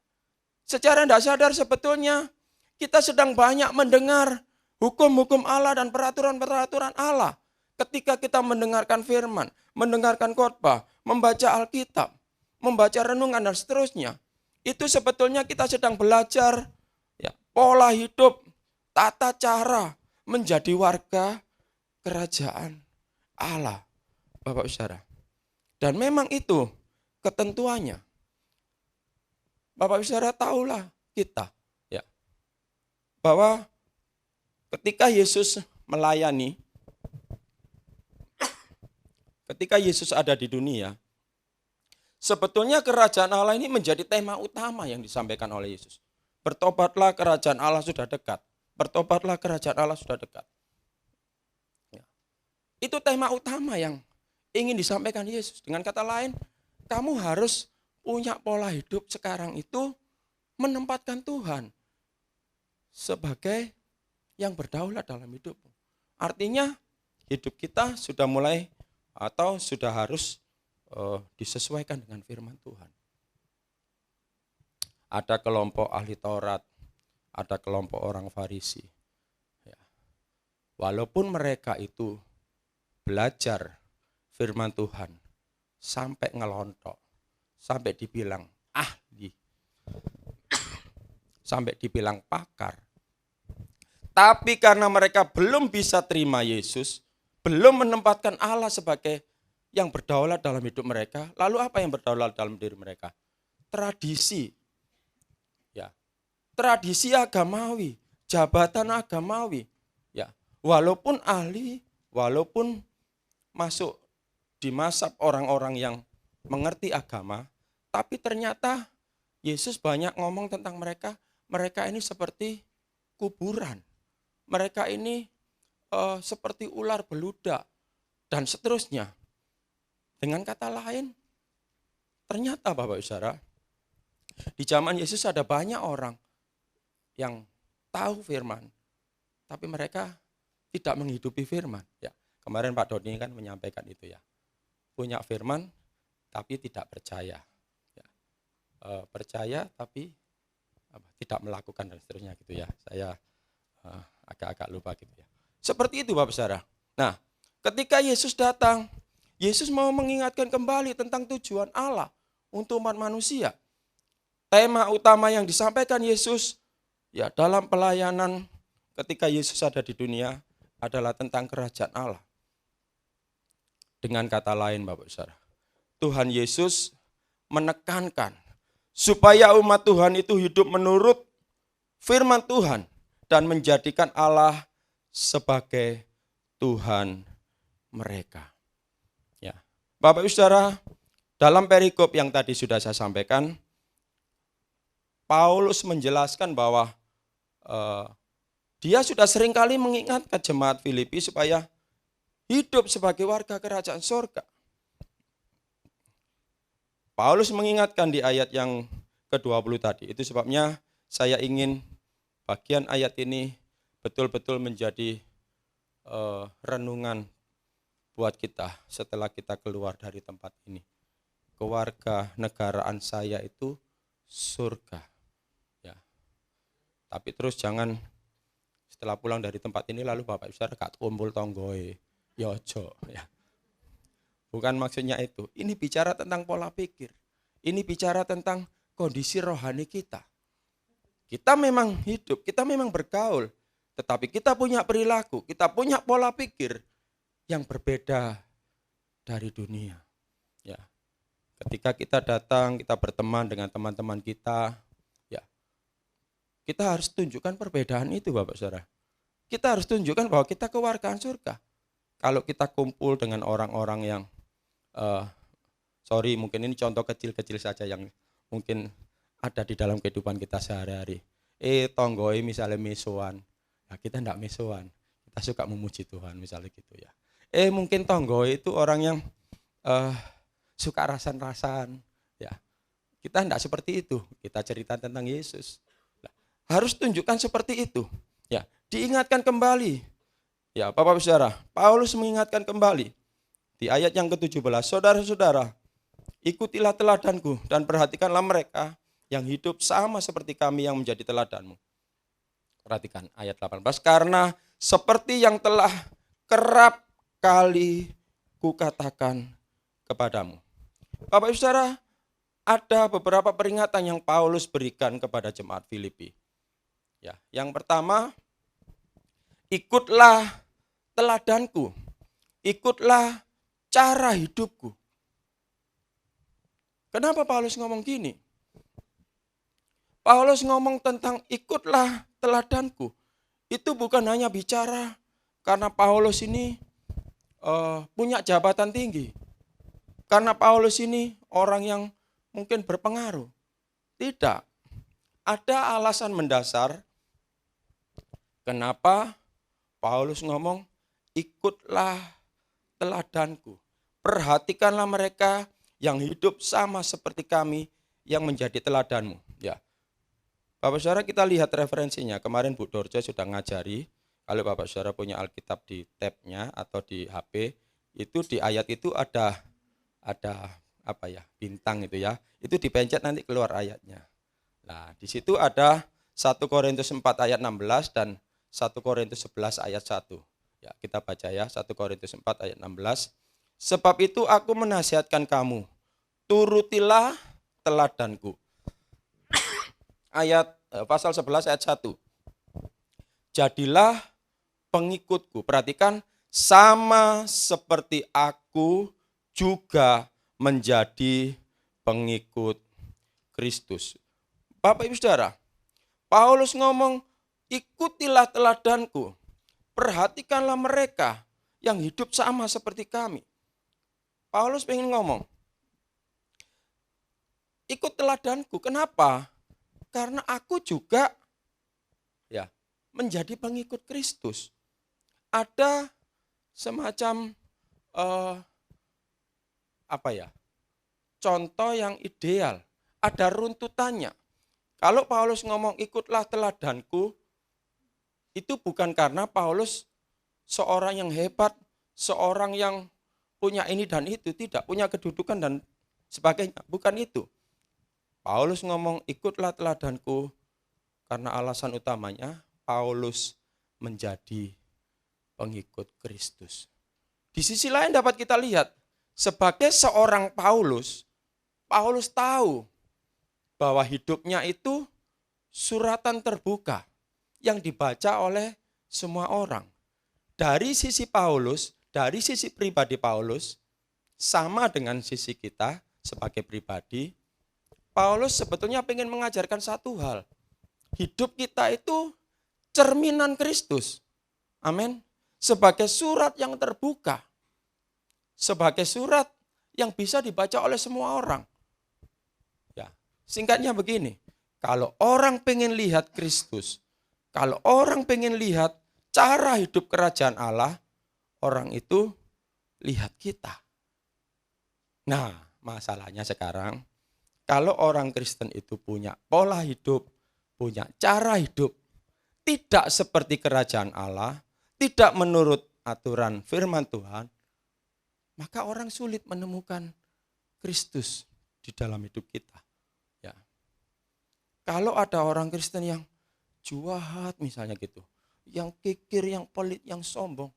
D: Secara tidak sadar sebetulnya kita sedang banyak mendengar hukum-hukum Allah dan peraturan-peraturan Allah. Ketika kita mendengarkan firman, mendengarkan khotbah, membaca Alkitab, membaca renungan dan seterusnya, itu sebetulnya kita sedang belajar ya, pola hidup, tata cara menjadi warga kerajaan Allah, Bapak Saudara. Dan memang itu ketentuannya. Bapak Saudara tahulah kita ya, bahwa ketika Yesus melayani, ketika Yesus ada di dunia, sebetulnya kerajaan Allah ini menjadi tema utama yang disampaikan oleh Yesus. Bertobatlah, kerajaan Allah sudah dekat. Bertobatlah, kerajaan Allah sudah dekat. Ya. Itu tema utama yang ingin disampaikan Yesus. Dengan kata lain, kamu harus punya pola hidup sekarang itu menempatkan Tuhan sebagai yang berdaulat dalam hidupmu. Artinya hidup kita sudah mulai atau sudah harus disesuaikan dengan firman Tuhan. Ada kelompok ahli Taurat, ada kelompok orang Farisi. Ya. Walaupun mereka itu belajar firman Tuhan sampai ngelontok, sampai dibilang ahli, sampai dibilang pakar. Tapi karena mereka belum bisa terima Yesus, belum menempatkan Allah sebagai yang berdaulat dalam hidup mereka, lalu apa yang berdaulat dalam diri mereka? Tradisi. Ya. Tradisi agamawi, jabatan agamawi. Ya. Walaupun ahli, walaupun masuk di mazhab orang-orang yang mengerti agama, tapi ternyata Yesus banyak ngomong tentang mereka, mereka ini seperti kuburan. Mereka ini seperti ular beludak dan seterusnya. Dengan kata lain, ternyata Bapak Saudara, di zaman Yesus ada banyak orang yang tahu firman, tapi mereka tidak menghidupi firman. Ya, kemarin Pak Doni kan menyampaikan itu ya, punya firman tapi tidak percaya, ya. Percaya tapi tidak melakukan dan seterusnya gitu ya. Saya agak-agak lupa gitu ya. Seperti itu Bapak Saudara. Nah, ketika Yesus datang, Yesus mau mengingatkan kembali tentang tujuan Allah untuk umat manusia. Tema utama yang disampaikan Yesus ya dalam pelayanan ketika Yesus ada di dunia adalah tentang kerajaan Allah. Dengan kata lain Bapak Saudara, Tuhan Yesus menekankan supaya umat Tuhan itu hidup menurut firman Tuhan dan menjadikan Allah sebagai Tuhan mereka. Ya. Bapak Ibu Saudara, dalam perikop yang tadi sudah saya sampaikan, Paulus menjelaskan bahwa dia sudah seringkali mengingatkan jemaat Filipi supaya hidup sebagai warga kerajaan surga. Paulus mengingatkan di ayat yang ke-20 tadi. Itu sebabnya saya ingin bagian ayat ini betul-betul menjadi renungan buat kita setelah kita keluar dari tempat ini. Keluarga negaraan saya itu surga. Ya. Tapi terus jangan setelah pulang dari tempat ini lalu Bapak Ibu Saudara gak kumpul tonggoe. Yojo ya. Bukan maksudnya itu. Ini bicara tentang pola pikir. Ini bicara tentang kondisi rohani kita. Kita memang hidup, kita memang bergaul, tetapi kita punya perilaku, kita punya pola pikir yang berbeda dari dunia. Ya. Ketika kita datang, kita berteman dengan teman-teman kita, ya. Kita harus tunjukkan perbedaan itu, Bapak Saudara. Kita harus tunjukkan bahwa kita kewargaan surga. Kalau kita kumpul dengan orang-orang yang Sorry, mungkin ini contoh kecil-kecil saja yang mungkin ada di dalam kehidupan kita sehari-hari. Tonggoi misalnya mesoan, nah kita enggak mesoan, kita suka memuji Tuhan misalnya gitu ya. Mungkin tonggoi itu orang yang suka rasan-rasan, ya. Kita enggak seperti itu, kita cerita tentang Yesus. Nah, harus tunjukkan seperti itu, ya. Diingatkan kembali, ya Bapak Saudara, Paulus mengingatkan kembali di ayat yang ke-17, saudara-saudara, ikutilah teladanku dan perhatikanlah mereka yang hidup sama seperti kami yang menjadi teladanmu. Perhatikan ayat 18, karena seperti yang telah kerap kali kukatakan kepadamu. Bapak Ibu Saudara, ada beberapa peringatan yang Paulus berikan kepada jemaat Filipi. Ya, yang pertama, ikutlah teladanku, ikutlah cara hidupku. Kenapa Paulus ngomong gini? Paulus ngomong tentang ikutlah teladanku. Itu bukan hanya bicara karena Paulus ini punya jabatan tinggi. Karena Paulus ini orang yang mungkin berpengaruh. Tidak. Ada alasan mendasar kenapa Paulus ngomong ikutlah teladanku. Perhatikanlah mereka yang hidup sama seperti kami yang menjadi teladanmu. Ya. Bapak Saudara, kita lihat referensinya. Kemarin Bu Dorja sudah ngajari, kalau Bapak Saudara punya Alkitab di tab-nya atau di HP, itu di ayat itu ada apa ya, bintang itu ya. Itu dipencet nanti keluar ayatnya. Nah, di situ ada 1 Korintus 4 ayat 16 dan 1 Korintus 11 ayat 1. Ya, kita baca ya, 1 Korintus 4 ayat 16. Sebab itu aku menasihatkan kamu, turutilah teladanku. Pasal 11 ayat 1. Jadilah pengikutku. Perhatikan, sama seperti aku juga menjadi pengikut Kristus. Bapak Ibu Saudara, Paulus ngomong, ikutilah teladanku. Perhatikanlah mereka yang hidup sama seperti kami. Paulus pengen ngomong, ikut teladanku. Kenapa? Karena aku juga ya menjadi pengikut Kristus. Ada semacam contoh yang ideal. Ada runtutannya. Kalau Paulus ngomong ikutlah teladanku, itu bukan karena Paulus seorang yang hebat, seorang yang punya ini dan itu, tidak punya kedudukan dan sebagainya, bukan itu. Paulus ngomong ikutlah teladanku karena alasan utamanya Paulus menjadi pengikut Kristus. Di sisi lain dapat kita lihat, sebagai seorang Paulus tahu bahwa hidupnya itu suratan terbuka yang dibaca oleh semua orang. Dari sisi Paulus, dari sisi pribadi Paulus, sama dengan sisi kita sebagai pribadi, Paulus sebetulnya ingin mengajarkan satu hal. Hidup kita itu cerminan Kristus. Amin. Sebagai surat yang terbuka. Sebagai surat yang bisa dibaca oleh semua orang. Ya, singkatnya begini. Kalau orang pengen lihat Kristus, kalau orang pengen lihat cara hidup kerajaan Allah, orang itu lihat kita. Nah, masalahnya sekarang, kalau orang Kristen itu punya pola hidup, punya cara hidup, tidak seperti kerajaan Allah, tidak menurut aturan firman Tuhan, maka orang sulit menemukan Kristus di dalam hidup kita. Ya. Kalau ada orang Kristen yang jahat misalnya gitu, yang kikir, yang pelit, yang sombong,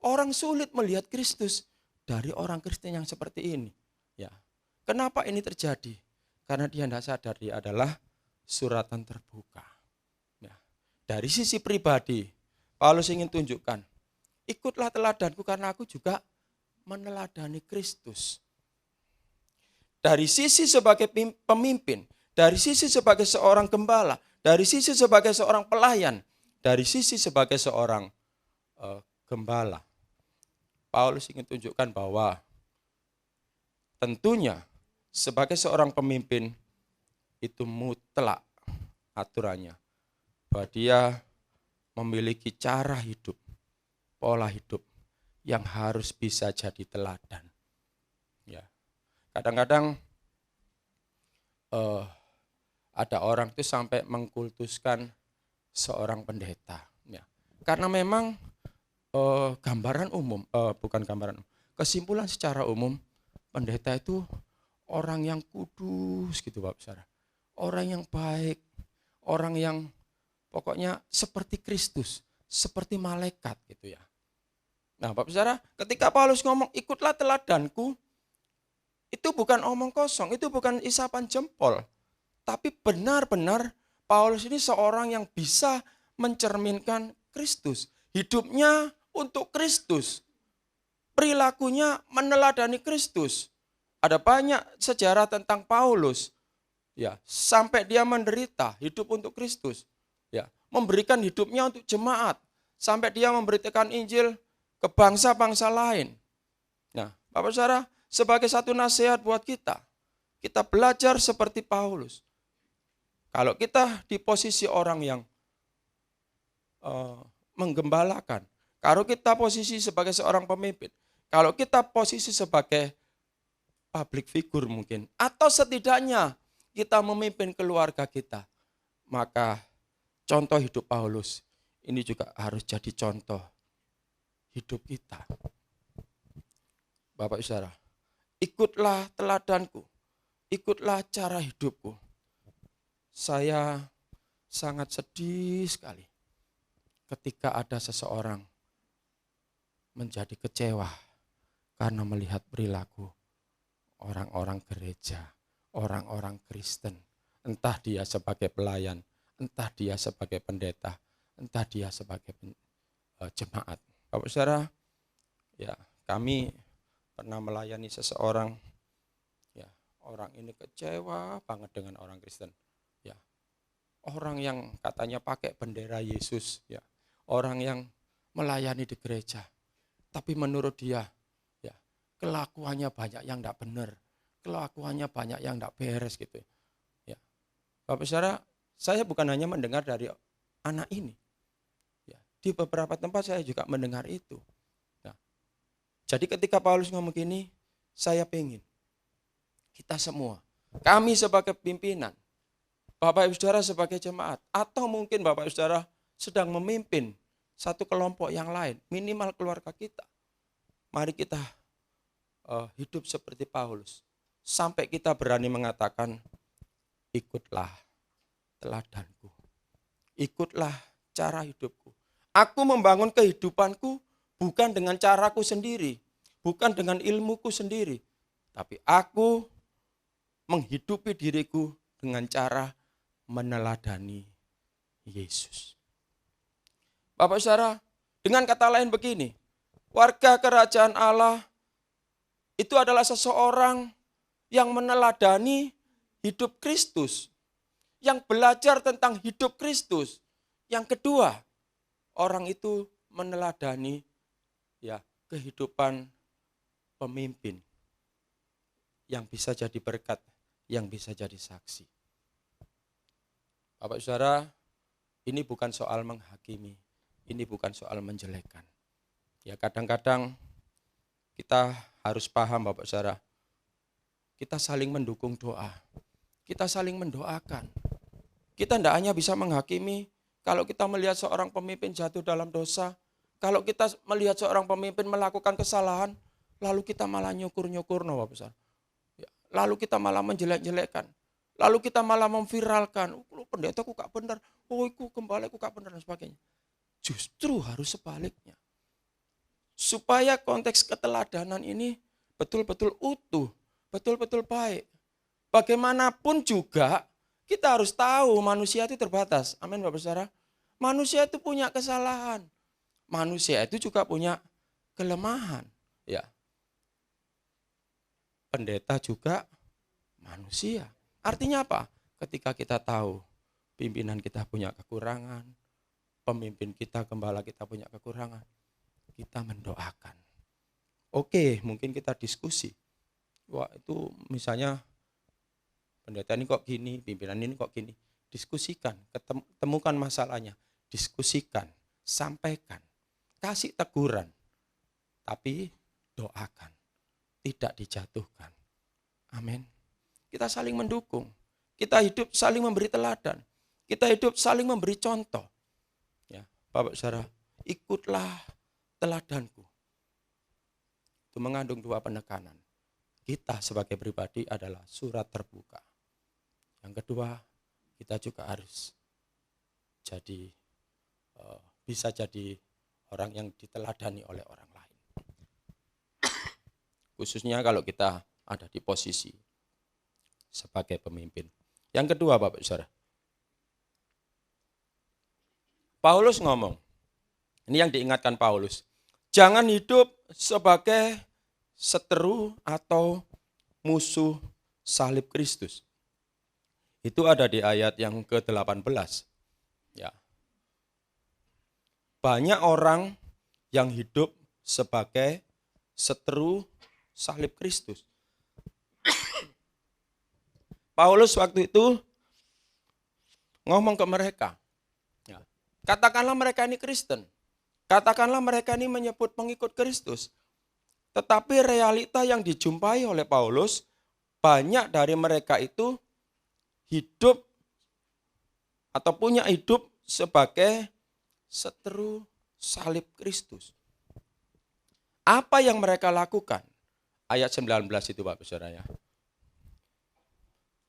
D: orang sulit melihat Kristus dari orang Kristen yang seperti ini. Ya. Kenapa ini terjadi? Karena dia tidak sadar dia adalah suratan terbuka. Ya. Dari sisi pribadi, Paulus ingin tunjukkan, ikutlah teladanku karena aku juga meneladani Kristus. Dari sisi sebagai pemimpin, dari sisi sebagai seorang gembala, dari sisi sebagai seorang pelayan, dari sisi sebagai seorang gembala, Paulus ingin tunjukkan bahwa tentunya sebagai seorang pemimpin itu mutlak aturannya, bahwa dia memiliki cara hidup, pola hidup yang harus bisa jadi teladan. Ya, kadang-kadang ada orang itu sampai mengkultuskan seorang pendeta, ya, karena memang gambaran umum, bukan gambaran, kesimpulan secara umum, pendeta itu orang yang kudus gitu Bapak Saudara, orang yang baik, orang yang pokoknya seperti Kristus, seperti malaikat gitu ya. Nah Bapak Saudara, ketika Paulus ngomong ikutlah teladanku, itu bukan omong kosong, itu bukan isapan jempol, tapi benar-benar Paulus ini seorang yang bisa mencerminkan Kristus. Hidupnya untuk Kristus. Perilakunya meneladani Kristus. Ada banyak sejarah tentang Paulus. Ya, sampai dia menderita, hidup untuk Kristus. Ya, memberikan hidupnya untuk jemaat. Sampai dia memberitakan Injil ke bangsa-bangsa lain. Nah, Bapak Saudara, sebagai satu nasihat buat kita belajar seperti Paulus. Kalau kita di posisi orang yang menggembalakan, kalau kita posisi sebagai seorang pemimpin, kalau kita posisi sebagai public figure mungkin, atau setidaknya kita memimpin keluarga kita, maka contoh hidup Paulus ini juga harus jadi contoh hidup kita. Bapak Saudara, ikutlah teladanku, ikutlah cara hidupku. Saya sangat sedih sekali ketika ada seseorang menjadi kecewa karena melihat perilaku orang-orang gereja, orang-orang Kristen. Entah dia sebagai pelayan, entah dia sebagai pendeta, entah dia sebagai jemaat. Bapak Saudara, ya kami pernah melayani seseorang, ya orang ini kecewa banget dengan orang Kristen. Ya, orang yang katanya pakai bendera Yesus, ya, orang yang melayani di gereja, tapi menurut dia, ya, kelakuannya banyak yang tidak benar, kelakuannya banyak yang tidak beres gitu. Ya, Bapak Saudara, saya bukan hanya mendengar dari anak ini, ya, di beberapa tempat saya juga mendengar itu. Nah, jadi ketika Paulus ngomong gini, saya pengen kita semua, kami sebagai pimpinan, Bapak Ibu Saudara sebagai jemaat, atau mungkin Bapak Ibu Saudara sedang memimpin satu kelompok yang lain, minimal keluarga kita. Mari kita hidup seperti Paulus, sampai kita berani mengatakan, ikutlah teladanku, ikutlah cara hidupku. Aku membangun kehidupanku bukan dengan caraku sendiri, bukan dengan ilmuku sendiri, tapi aku menghidupi diriku dengan cara meneladani Yesus. Bapak Saudara, dengan kata lain begini, warga kerajaan Allah itu adalah seseorang yang meneladani hidup Kristus, yang belajar tentang hidup Kristus. Yang kedua, orang itu meneladani ya kehidupan pemimpin yang bisa jadi berkat, yang bisa jadi saksi. Bapak Saudara, ini bukan soal menghakimi, ini bukan soal menjelekkan. Ya kadang-kadang kita harus paham Bapak Saudara, kita saling mendukung doa, kita saling mendoakan. Kita tidak hanya bisa menghakimi kalau kita melihat seorang pemimpin jatuh dalam dosa, kalau kita melihat seorang pemimpin melakukan kesalahan, lalu kita malah nyukur-nyukur, Bapak Saudara. Ya, lalu kita malah menjelek-jelekkan. Lalu kita malah memviralkan, pendeta ku gak benar, iku gembala ku gak benar dan sebagainya. Justru harus sebaliknya. Supaya konteks keteladanan ini betul-betul utuh, betul-betul baik. Bagaimanapun juga kita harus tahu manusia itu terbatas. Amin Bapak Saudara. Manusia itu punya kesalahan. Manusia itu juga punya kelemahan. Ya. Pendeta juga manusia. Artinya apa? Ketika kita tahu pimpinan kita punya kekurangan, pemimpin kita, gembala kita punya kekurangan, kita mendoakan. Oke, mungkin kita diskusi. Wah, itu misalnya pendeta ini kok gini, pimpinan ini kok gini. Diskusikan, temukan masalahnya, diskusikan, sampaikan, kasih teguran, tapi doakan, tidak dijatuhkan. Amin. Kita saling mendukung, kita hidup saling memberi teladan, kita hidup saling memberi contoh. Ya, Bapak Saudara, ikutlah teladanku. Itu mengandung dua penekanan. Kita sebagai pribadi adalah surat terbuka. Yang kedua, kita juga harus bisa jadi orang yang diteladani oleh orang lain. Khususnya kalau kita ada di posisi sebagai pemimpin. Yang kedua, Bapak Saudara, Paulus ngomong, ini yang diingatkan Paulus, jangan hidup sebagai seteru atau musuh salib Kristus. Itu ada di ayat yang ke-18. Ya. Banyak orang yang hidup sebagai seteru salib Kristus. Paulus waktu itu ngomong ke mereka, ya, katakanlah mereka ini Kristen, katakanlah mereka ini menyebut pengikut Kristus, tetapi realita yang dijumpai oleh Paulus, banyak dari mereka itu hidup atau punya hidup sebagai seteru salib Kristus. Apa yang mereka lakukan? Ayat 19 itu Bapak Saudara ya.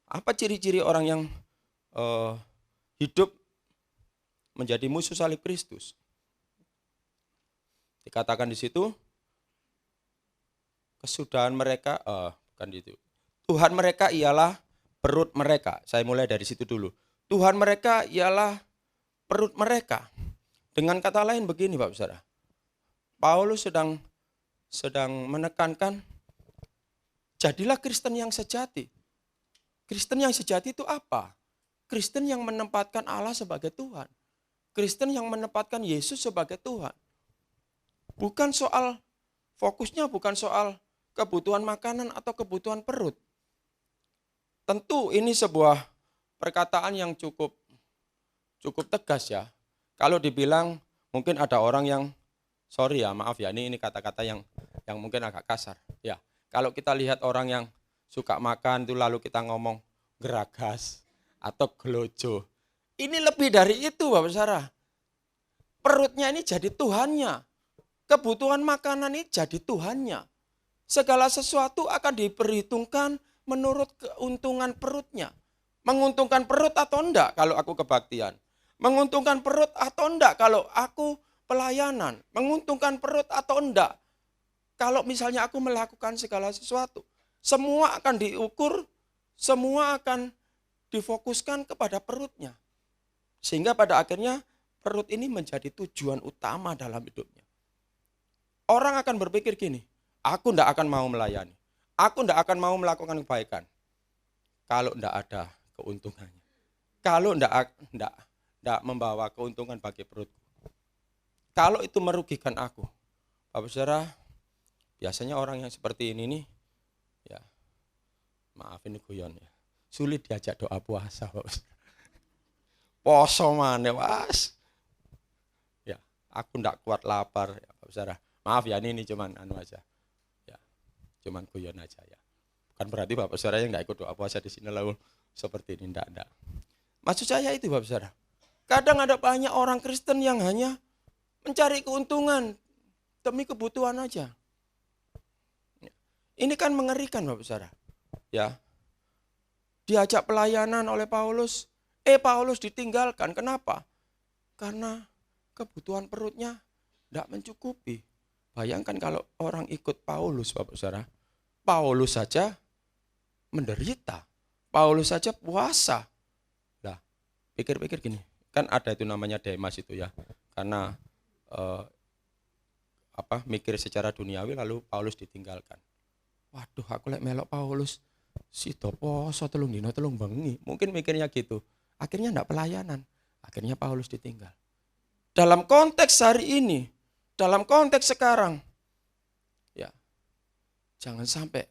D: Apa ciri-ciri orang yang hidup menjadi musuh salib Kristus? Dikatakan di situ, kesudahan mereka, bukan itu. Tuhan mereka ialah perut mereka. Saya mulai dari situ dulu. Tuhan mereka ialah perut mereka. Dengan kata lain begini Bapak Saudara. Paulus sedang menekankan, jadilah Kristen yang sejati. Kristen yang sejati itu apa? Kristen yang menempatkan Allah sebagai Tuhan. Kristen yang menempatkan Yesus sebagai Tuhan. Bukan soal, fokusnya bukan soal kebutuhan makanan atau kebutuhan perut. Tentu ini sebuah perkataan yang cukup tegas ya. Kalau dibilang mungkin ada orang yang, sorry ya, maaf ya, ini kata-kata yang mungkin agak kasar. Ya, kalau kita lihat orang yang suka makan itu lalu kita ngomong geragas atau gelojo. Ini lebih dari itu Bapak Saudara. Perutnya ini jadi Tuhannya. Kebutuhan makanan ini jadi Tuhannya. Segala sesuatu akan diperhitungkan menurut keuntungan perutnya. Menguntungkan perut atau enggak kalau aku kebaktian. Menguntungkan perut atau enggak kalau aku pelayanan. Menguntungkan perut atau enggak kalau misalnya aku melakukan segala sesuatu. Semua akan diukur, semua akan difokuskan kepada perutnya. Sehingga pada akhirnya perut ini menjadi tujuan utama dalam hidupnya. Orang akan berpikir gini, aku enggak akan mau melayani. Aku enggak akan mau melakukan kebaikan kalau enggak ada keuntungannya. Kalau enggak membawa keuntungan bagi perutku. Kalau itu merugikan aku. Bapak Saudara, biasanya orang yang seperti ini nih, ya maaf ini guyon ya, sulit diajak doa puasa. Poso maneh was. Ya, aku enggak kuat lapar ya Bapak Saudara. Maaf ya ini cuman aja. Cuman guyon aja ya. Bukan berarti Bapak Saudara yang enggak ikut doa puasa di sini lalu seperti ini, enggak. Maksud saya itu Bapak Saudara. Kadang ada banyak orang Kristen yang hanya mencari keuntungan demi kebutuhan aja. Ini kan mengerikan Bapak Saudara. Ya. Diajak pelayanan oleh Paulus, Paulus ditinggalkan. Kenapa? Karena kebutuhan perutnya enggak mencukupi. Bayangkan kalau orang ikut Paulus Bapak Saudara. Paulus saja menderita. Paulus saja puasa. Nah, pikir-pikir gini, kan ada itu namanya Demas itu ya. Karena mikir secara duniawi lalu Paulus ditinggalkan. Waduh, aku lek melok Paulus sida poso 3 dina 3 bengi. Mungkin mikirnya gitu. Akhirnya enggak pelayanan. Akhirnya Paulus ditinggal. Dalam konteks hari ini, dalam konteks sekarang, ya, jangan sampai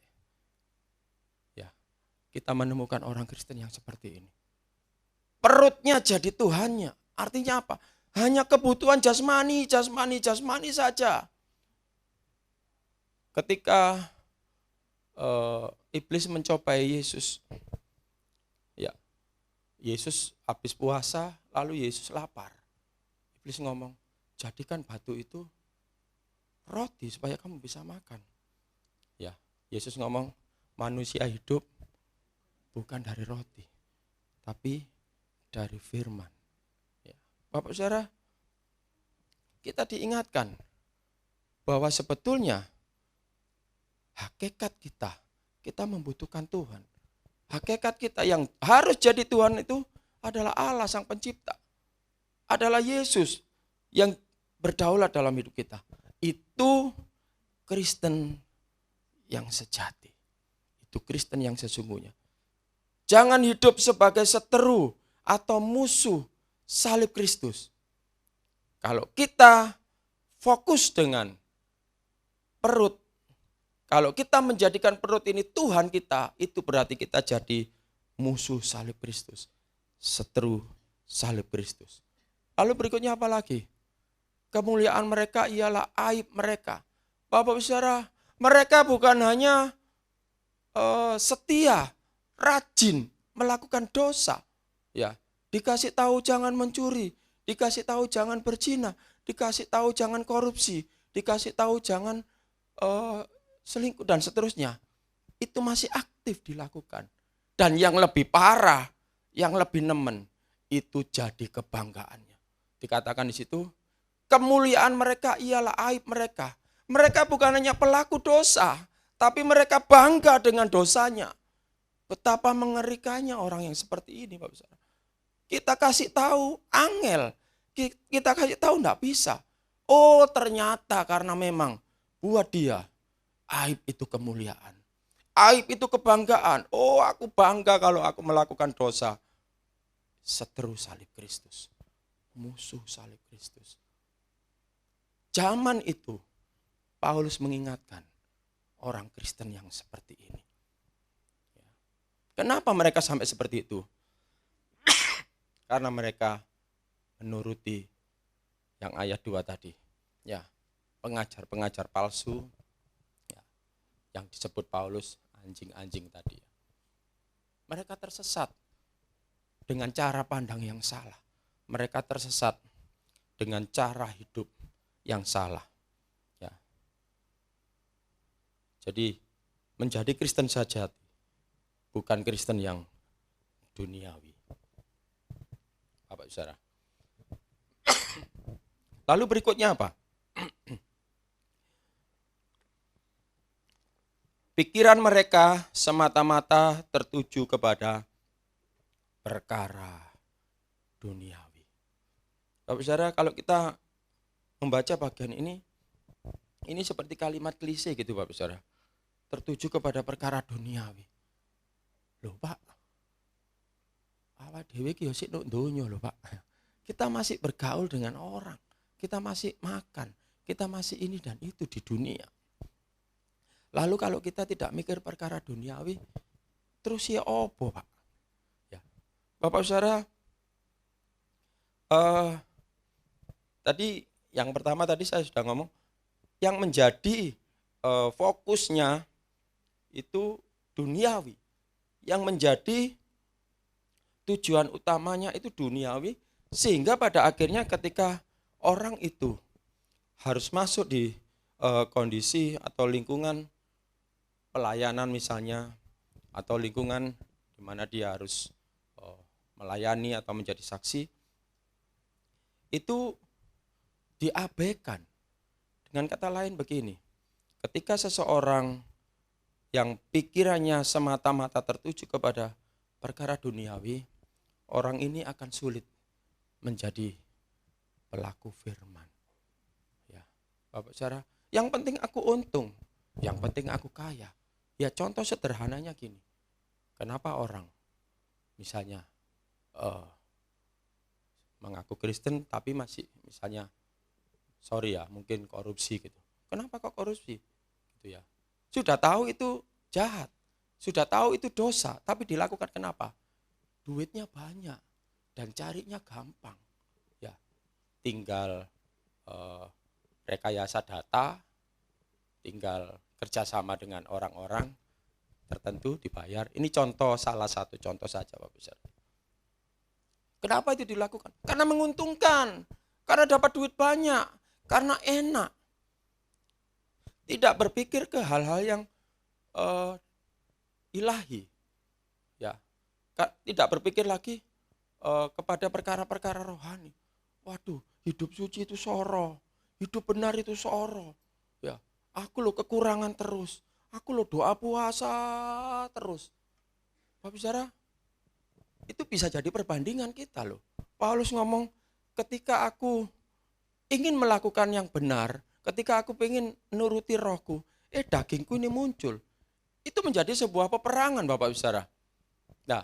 D: ya kita menemukan orang Kristen yang seperti ini. Perutnya jadi Tuhannya. Artinya apa? Hanya kebutuhan jasmani saja. Ketika iblis mencobai Yesus, ya, Yesus habis puasa, lalu Yesus lapar. Iblis ngomong, jadikan batu itu roti supaya kamu bisa makan. Ya, Yesus ngomong, manusia hidup bukan dari roti, tapi dari firman. Ya. Bapak saudara, kita diingatkan bahwa sebetulnya hakikat kita membutuhkan Tuhan. Hakikat kita yang harus jadi Tuhan itu adalah Allah Sang Pencipta. Adalah Yesus yang berdaulat dalam hidup kita. Itu Kristen yang sejati. Itu Kristen yang sesungguhnya. Jangan hidup sebagai seteru atau musuh salib Kristus. Kalau kita fokus dengan perut, kalau kita menjadikan perut ini Tuhan kita, itu berarti kita jadi musuh salib Kristus. Seteru salib Kristus. Lalu berikutnya apa lagi? Kemuliaan mereka ialah aib mereka. Bapak saudara, mereka bukan hanya setia, rajin melakukan dosa. Ya, dikasih tahu jangan mencuri, dikasih tahu jangan berzina, dikasih tahu jangan korupsi, dikasih tahu jangan selingkuh dan seterusnya. Itu masih aktif dilakukan. Dan yang lebih parah, yang lebih nemen, itu jadi kebanggaannya. Dikatakan di situ, kemuliaan mereka ialah aib mereka. Mereka bukan hanya pelaku dosa, tapi mereka bangga dengan dosanya. Betapa mengerikannya orang yang seperti ini, Bapak Saudara. Kita kasih tahu angel, kita kasih tahu enggak bisa. Oh, ternyata karena memang buat dia aib itu kemuliaan. Aib itu kebanggaan. Oh, aku bangga kalau aku melakukan dosa. Seteru salib Kristus. Musuh salib Kristus. Zaman itu Paulus mengingatkan orang Kristen yang seperti ini. Kenapa mereka sampai seperti itu? Karena mereka menuruti yang ayat 2 tadi. Ya, pengajar-pengajar palsu ya, yang disebut Paulus anjing-anjing tadi. Mereka tersesat dengan cara pandang yang salah. Mereka tersesat dengan cara hidup yang salah. Ya. Jadi menjadi Kristen sejati, bukan Kristen yang duniawi. Bapak saudara. Lalu berikutnya apa? Pikiran mereka semata-mata tertuju kepada perkara duniawi. Bapak saudara, kalau kita membaca bagian ini seperti kalimat klise gitu Bapak saudara. Tertuju kepada perkara duniawi. Loh Pak, awak dhewe ki yo sik nduk donya lho Pak. Kita masih bergaul dengan orang, kita masih makan, kita masih ini dan itu di dunia. Lalu kalau kita tidak mikir perkara duniawi, terus ya opo Pak? Ya. Bapak saudara, tadi yang pertama tadi saya sudah ngomong, yang menjadi fokusnya itu duniawi. Yang menjadi tujuan utamanya itu duniawi, sehingga pada akhirnya ketika orang itu harus masuk di kondisi atau lingkungan pelayanan misalnya, atau lingkungan di mana dia harus melayani atau menjadi saksi, itu diabaikan. Dengan kata lain begini, ketika seseorang yang pikirannya semata-mata tertuju kepada perkara duniawi, orang ini akan sulit menjadi pelaku firman. Ya, Bapak saudara, yang penting aku untung, yang penting aku kaya. Ya contoh sederhananya gini, kenapa orang misalnya mengaku Kristen tapi masih misalnya, sorry ya mungkin korupsi gitu. Kenapa kok korupsi? Gitu ya. Sudah tahu itu jahat, Sudah tahu itu dosa, tapi dilakukan kenapa? Duitnya banyak dan carinya gampang. Ya, tinggal rekayasa data, tinggal kerjasama dengan orang-orang tertentu dibayar. Ini contoh, salah satu contoh saja Bapak Saudara. Kenapa itu dilakukan? Karena menguntungkan, karena dapat duit banyak, karena enak. Tidak berpikir ke hal-hal yang ilahi. Ya, tidak berpikir lagi kepada perkara-perkara rohani. Waduh, hidup suci itu soro, hidup benar itu soro. Ya, aku lo kekurangan terus, aku lo doa puasa terus. Bapak Saudara, itu bisa jadi perbandingan kita loh. Paulus ngomong, ketika aku ingin melakukan yang benar, ketika aku ingin nuruti rohku, dagingku ini muncul. Itu menjadi sebuah peperangan Bapak Saudara. Nah,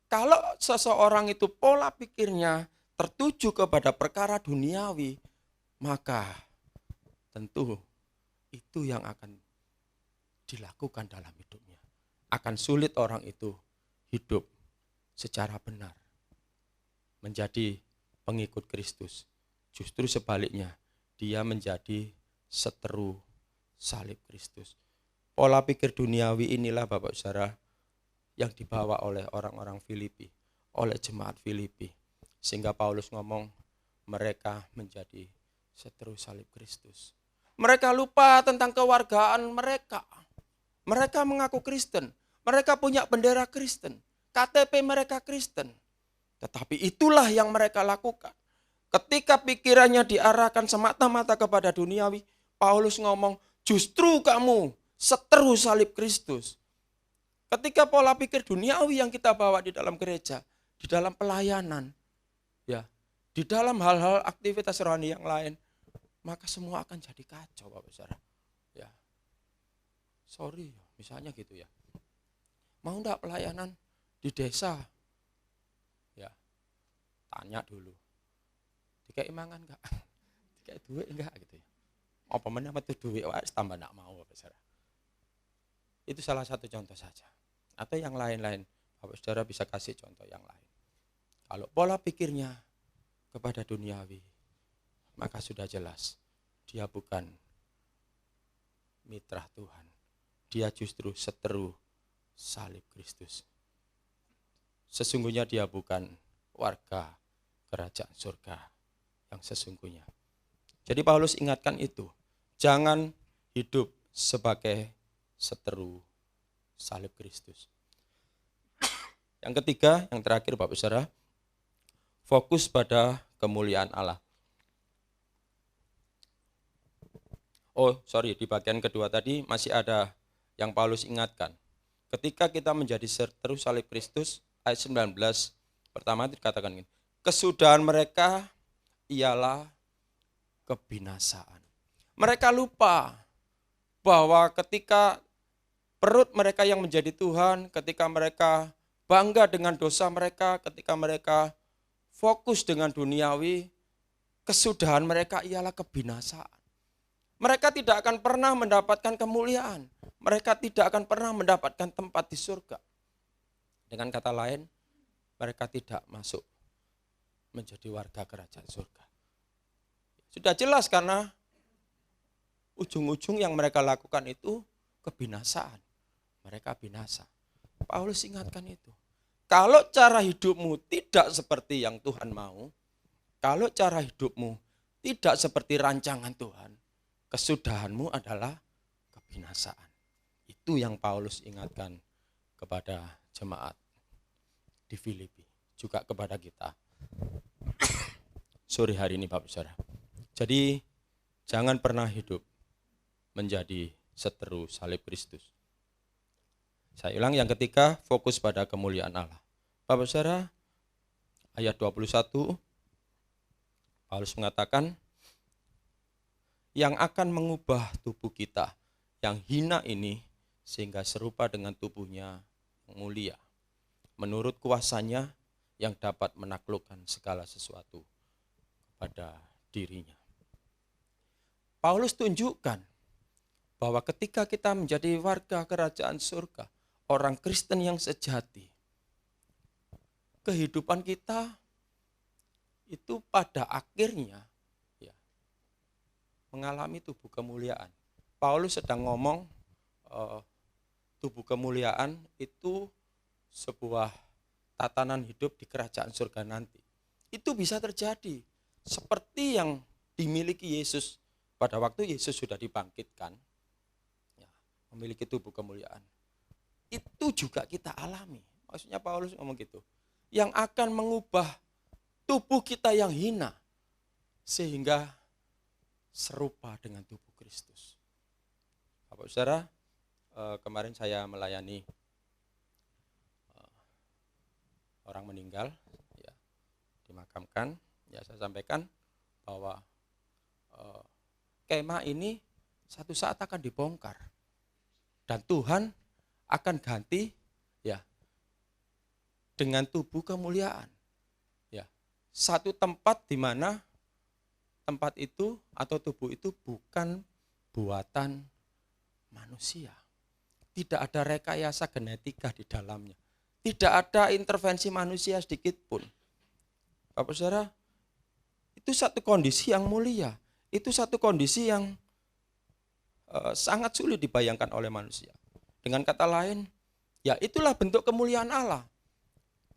D: kalau seseorang itu pola pikirnya tertuju kepada perkara duniawi, maka tentu itu yang akan dilakukan dalam hidupnya. Akan sulit orang itu hidup secara benar, menjadi pengikut Kristus. Justru sebaliknya, dia menjadi seteru salib Kristus. Pola pikir duniawi inilah Bapak Saudara yang dibawa oleh orang-orang Filipi, oleh jemaat Filipi. Sehingga Paulus ngomong, mereka menjadi seteru salib Kristus. Mereka lupa tentang kewargaan mereka. Mereka mengaku Kristen. Mereka punya bendera Kristen. KTP mereka Kristen. Tetapi itulah yang mereka lakukan. Ketika pikirannya diarahkan semata-mata kepada duniawi, Paulus ngomong, justru kamu seteru salib Kristus. Ketika pola pikir duniawi yang kita bawa di dalam gereja, di dalam pelayanan, ya, di dalam hal-hal aktivitas rohani yang lain, maka semua akan jadi kacau Bapak Saudara. Ya. Sorry, misalnya gitu ya. Mau enggak pelayanan di desa? Ya, tanya dulu. Dikei mangan enggak? Dikei duit enggak gitu ya. Apa meneh metu duit wae tambah enggak mau Bapak Saudara. Itu salah satu contoh saja. Atau yang lain-lain, Bapak Saudara bisa kasih contoh yang lain. Kalau pola pikirnya kepada duniawi, maka sudah jelas dia bukan mitra Tuhan. Dia justru seteru salib Kristus. Sesungguhnya dia bukan warga kerajaan surga yang sesungguhnya. Jadi Paulus ingatkan itu. Jangan hidup sebagai seteru salib Kristus. Yang ketiga, yang terakhir Bapak Saudara, fokus pada kemuliaan Allah. Di bagian kedua tadi masih ada yang Paulus ingatkan. Ketika kita menjadi seteru salib Kristus, ayat 19, pertama dikatakan gini, kesudahan mereka ialah kebinasaan. Mereka lupa bahwa ketika perut mereka yang menjadi Tuhan, ketika mereka bangga dengan dosa mereka, ketika mereka fokus dengan duniawi, kesudahan mereka ialah kebinasaan. Mereka tidak akan pernah mendapatkan kemuliaan. Mereka tidak akan pernah mendapatkan tempat di surga. Dengan kata lain, mereka tidak masuk menjadi warga kerajaan surga. Sudah jelas karena ujung-ujung yang mereka lakukan itu kebinasaan. Mereka binasa. Paulus ingatkan itu. Kalau cara hidupmu tidak seperti yang Tuhan mau, kalau cara hidupmu tidak seperti rancangan Tuhan, kesudahanmu adalah kebinasaan. Itu yang Paulus ingatkan kepada jemaat di Filipi, juga kepada kita sore hari ini Bapak Saudara. Jadi jangan pernah hidup menjadi seteru salib Kristus. Saya ulang, yang ketiga, fokus pada kemuliaan Allah. Bapak Saudara, ayat 21, Paulus mengatakan, yang akan mengubah tubuh kita yang hina ini sehingga serupa dengan tubuhnya yang mulia, menurut kuasanya yang dapat menaklukkan segala sesuatu pada dirinya. Paulus tunjukkan bahwa ketika kita menjadi warga kerajaan surga, orang Kristen yang sejati, kehidupan kita itu pada akhirnya ya, mengalami tubuh kemuliaan. Paulus sedang ngomong tubuh kemuliaan itu sebuah tatanan hidup di kerajaan surga nanti. Itu bisa terjadi seperti yang dimiliki Yesus pada waktu Yesus sudah dibangkitkan, ya, memiliki tubuh kemuliaan. Itu juga kita alami. Maksudnya Paulus ngomong gitu. Yang akan mengubah tubuh kita yang hina sehingga serupa dengan tubuh Kristus. Bapak Saudara, kemarin saya melayani orang meninggal, ya, dimakamkan. Ya, saya sampaikan bahwa kemah ini satu saat akan dibongkar dan Tuhan akan ganti ya dengan tubuh kemuliaan. Ya, satu tempat di mana tempat itu atau tubuh itu bukan buatan manusia. Tidak ada rekayasa genetika di dalamnya. Tidak ada intervensi manusia sedikit pun. Bapak Saudara, itu satu kondisi yang mulia. Itu satu kondisi yang sangat sulit dibayangkan oleh manusia. Dengan kata lain, ya itulah bentuk kemuliaan Allah.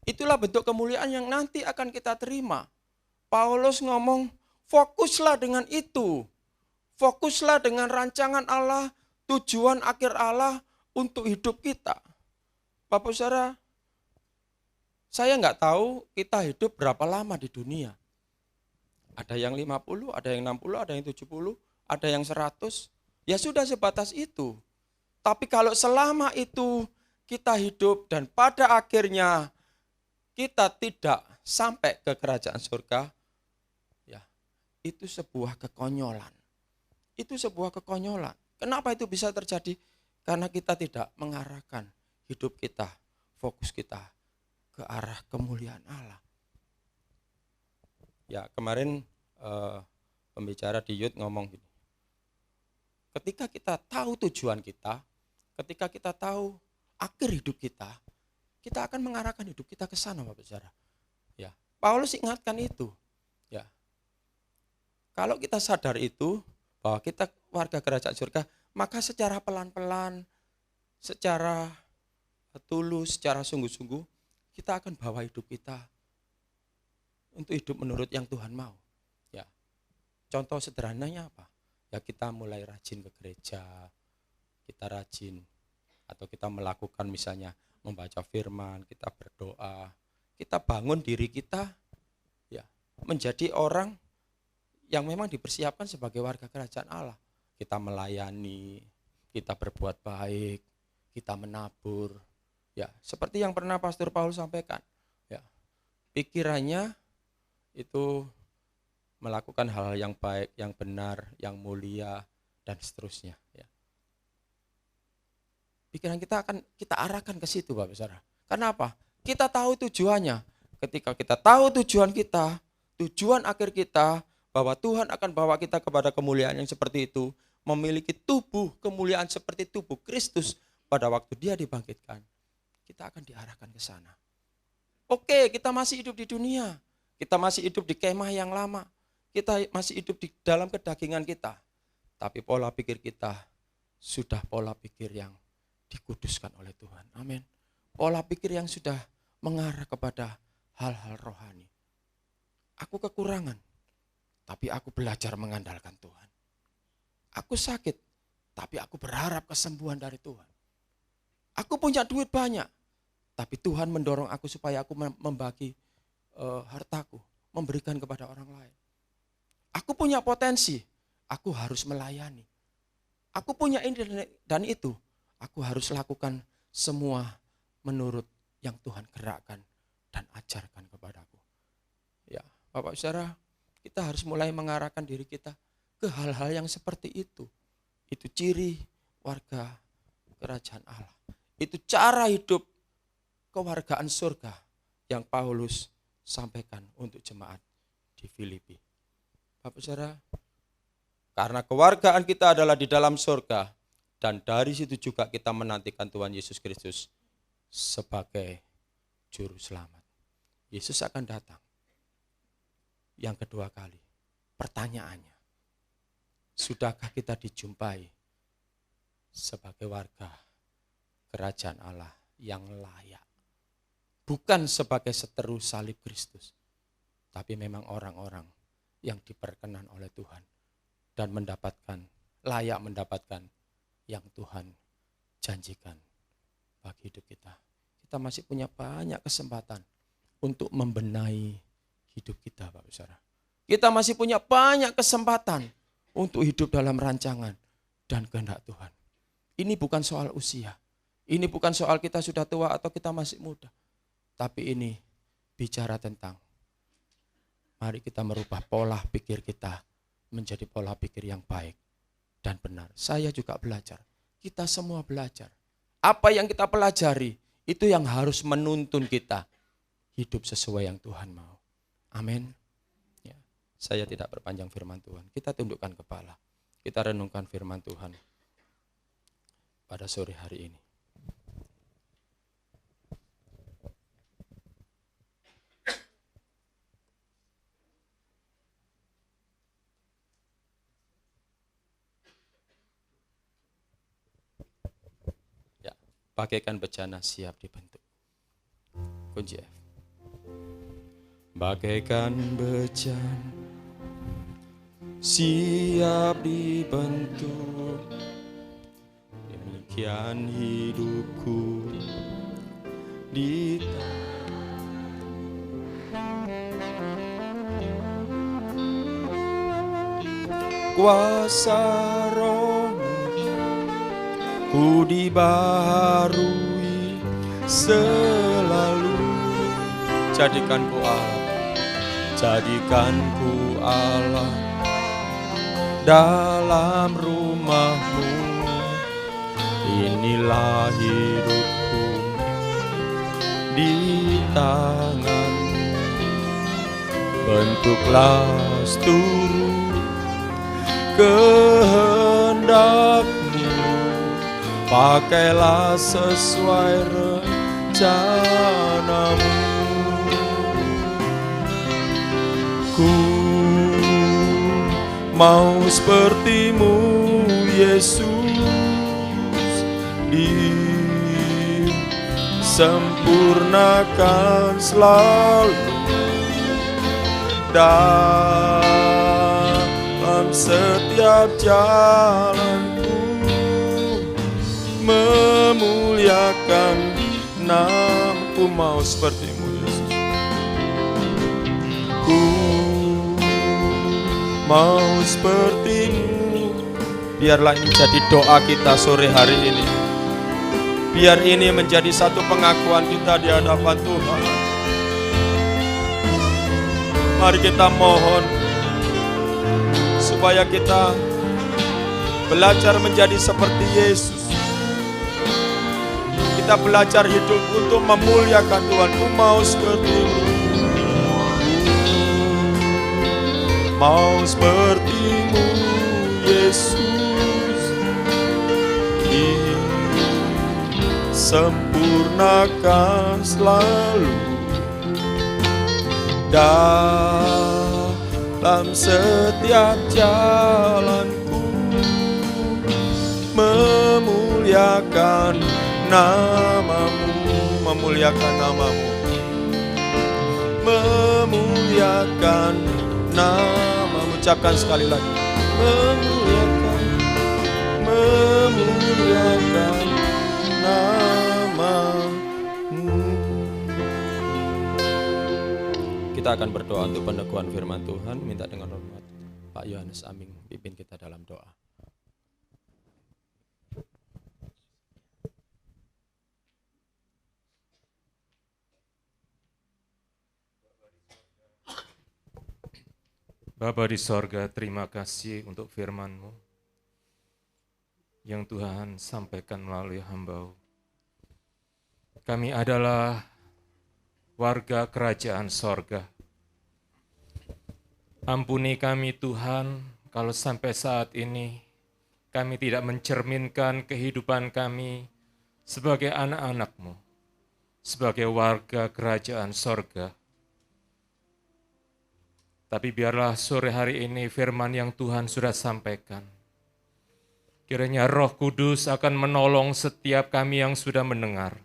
D: Itulah bentuk kemuliaan yang nanti akan kita terima. Paulus ngomong, fokuslah dengan itu. Fokuslah dengan rancangan Allah, tujuan akhir Allah untuk hidup kita. Bapak Saudara, saya nggak tahu kita hidup berapa lama di dunia. Ada yang 50, ada yang 60, ada yang 70, ada yang 100. Ya sudah sebatas itu. Tapi kalau selama itu kita hidup dan pada akhirnya kita tidak sampai ke kerajaan surga, ya itu sebuah kekonyolan. Itu sebuah kekonyolan. Kenapa itu bisa terjadi? Karena kita tidak mengarahkan hidup kita, fokus kita ke arah kemuliaan Allah. Ya, kemarin pembicara di Youth ngomong gini. Ketika kita tahu tujuan kita, ketika kita tahu akhir hidup kita akan mengarahkan hidup kita ke sana, Bapak Saudara. Ya, Paulus ingatkan itu. Ya. Kalau kita sadar itu bahwa kita warga kerajaan surga, maka secara pelan-pelan, secara tulus, secara sungguh-sungguh, kita akan bawa hidup kita untuk hidup menurut yang Tuhan mau. Ya. Contoh sederhananya apa? Ya kita mulai rajin ke gereja, kita rajin atau kita melakukan misalnya membaca firman, kita berdoa, kita bangun diri kita ya menjadi orang yang memang dipersiapkan sebagai warga kerajaan Allah. Kita melayani, kita berbuat baik, kita menabur. Ya, seperti yang pernah Pastor Paulus sampaikan. Ya. Pikirannya itu melakukan hal-hal yang baik, yang benar, yang mulia, dan seterusnya. Ya. Pikiran kita akan kita arahkan ke situ, Bapak Saudara. Kenapa? Kita tahu tujuannya. Ketika kita tahu tujuan kita, tujuan akhir kita, bahwa Tuhan akan bawa kita kepada kemuliaan yang seperti itu, memiliki tubuh kemuliaan seperti tubuh Kristus pada waktu Dia dibangkitkan, kita akan diarahkan ke sana. Oke, kita masih hidup di dunia, kita masih hidup di kemah yang lama, kita masih hidup di dalam kedagingan kita, tapi pola pikir kita sudah pola pikir yang dikuduskan oleh Tuhan. Amin. Pola pikir yang sudah mengarah kepada hal-hal rohani. Aku kekurangan, tapi aku belajar mengandalkan Tuhan. Aku sakit, tapi aku berharap kesembuhan dari Tuhan. Aku punya duit banyak, tapi Tuhan mendorong aku supaya aku membagi hartaku, memberikan kepada orang lain. Aku punya potensi, aku harus melayani. Aku punya ini dan itu, aku harus lakukan semua menurut yang Tuhan gerakkan dan ajarkan kepadaku. Ya, Bapak Saudara, kita harus mulai mengarahkan diri kita ke hal-hal yang seperti itu. Itu ciri warga kerajaan Allah. Itu cara hidup kewargaan surga yang Paulus sampaikan untuk jemaat di Filipi. Bapak Saudara, karena kewargaan kita adalah di dalam surga, Dan dari situ juga kita menantikan Tuhan Yesus Kristus sebagai juru selamat. Yesus akan datang yang kedua kali. Pertanyaannya, sudahkah kita dijumpai sebagai warga kerajaan Allah yang layak? Bukan sebagai seteru salib Kristus, tapi memang orang-orang yang diperkenan oleh Tuhan dan layak mendapatkan yang Tuhan janjikan bagi hidup kita. Kita masih punya banyak kesempatan untuk membenahi hidup kita, Bapak Saudara. Kita masih punya banyak kesempatan untuk hidup dalam rancangan dan kehendak Tuhan. Ini bukan soal usia. Ini bukan soal kita sudah tua atau kita masih muda. Tapi ini bicara tentang mari kita merubah pola pikir kita menjadi pola pikir yang baik dan benar. Saya juga belajar. Kita semua belajar. Apa yang kita pelajari itu yang harus menuntun kita hidup sesuai yang Tuhan mau. Amin. Ya, saya tidak berpanjang firman Tuhan. Kita tundukkan kepala. Kita renungkan firman Tuhan pada sore hari ini. Ya, bagaikan bejana siap dibentuk. Kunci F. Bagaikan bejana siap dibentuk, demikian hidupku di kuasa Roh-Mu, ku dibaharui selalu. Jadikanku Allah dalam rumah-Mu. Inilah hidupku di tangan-Mu. Bentuklah seluruh kehendak-Mu, pakailah sesuai rencana-Mu. Ku mau seperti-Mu, Yesus, disempurnakan selalu dalam setiap jalanku, memuliakan nama-Ku. Mau seperti-Mu, Yesus. Ku mau seperti-Mu. Biarlah ini jadi doa kita sore hari ini. Biar ini menjadi satu pengakuan kita di hadapan Tuhan. Mari kita mohon supaya kita belajar menjadi seperti Yesus. Kita belajar hidup untuk memuliakan Tuhan. Ku mau seperti-Mu. Mau seperti-Mu, Yesus, disempurnakan selalu dalam setiap jalanku, memuliakan nama-Mu, memuliakan nama-Mu, memuliakan nama-Mu. Ucapkan sekali lagi, memuliakan nama-Mu. Kita akan berdoa untuk peneguhan firman Tuhan. Minta dengan hormat Pak Yohanes Aming pimpin kita dalam doa.
E: Bapa di sorga, terima kasih untuk firman-Mu yang Tuhan sampaikan melalui hamba-Mu. Kami adalah warga kerajaan sorga. Ampuni kami Tuhan, kalau sampai saat ini kami tidak mencerminkan kehidupan kami sebagai anak-anak-Mu, sebagai warga kerajaan sorga. Tapi biarlah sore hari ini firman yang Tuhan sudah sampaikan, kiranya Roh Kudus akan menolong setiap kami yang sudah mendengar,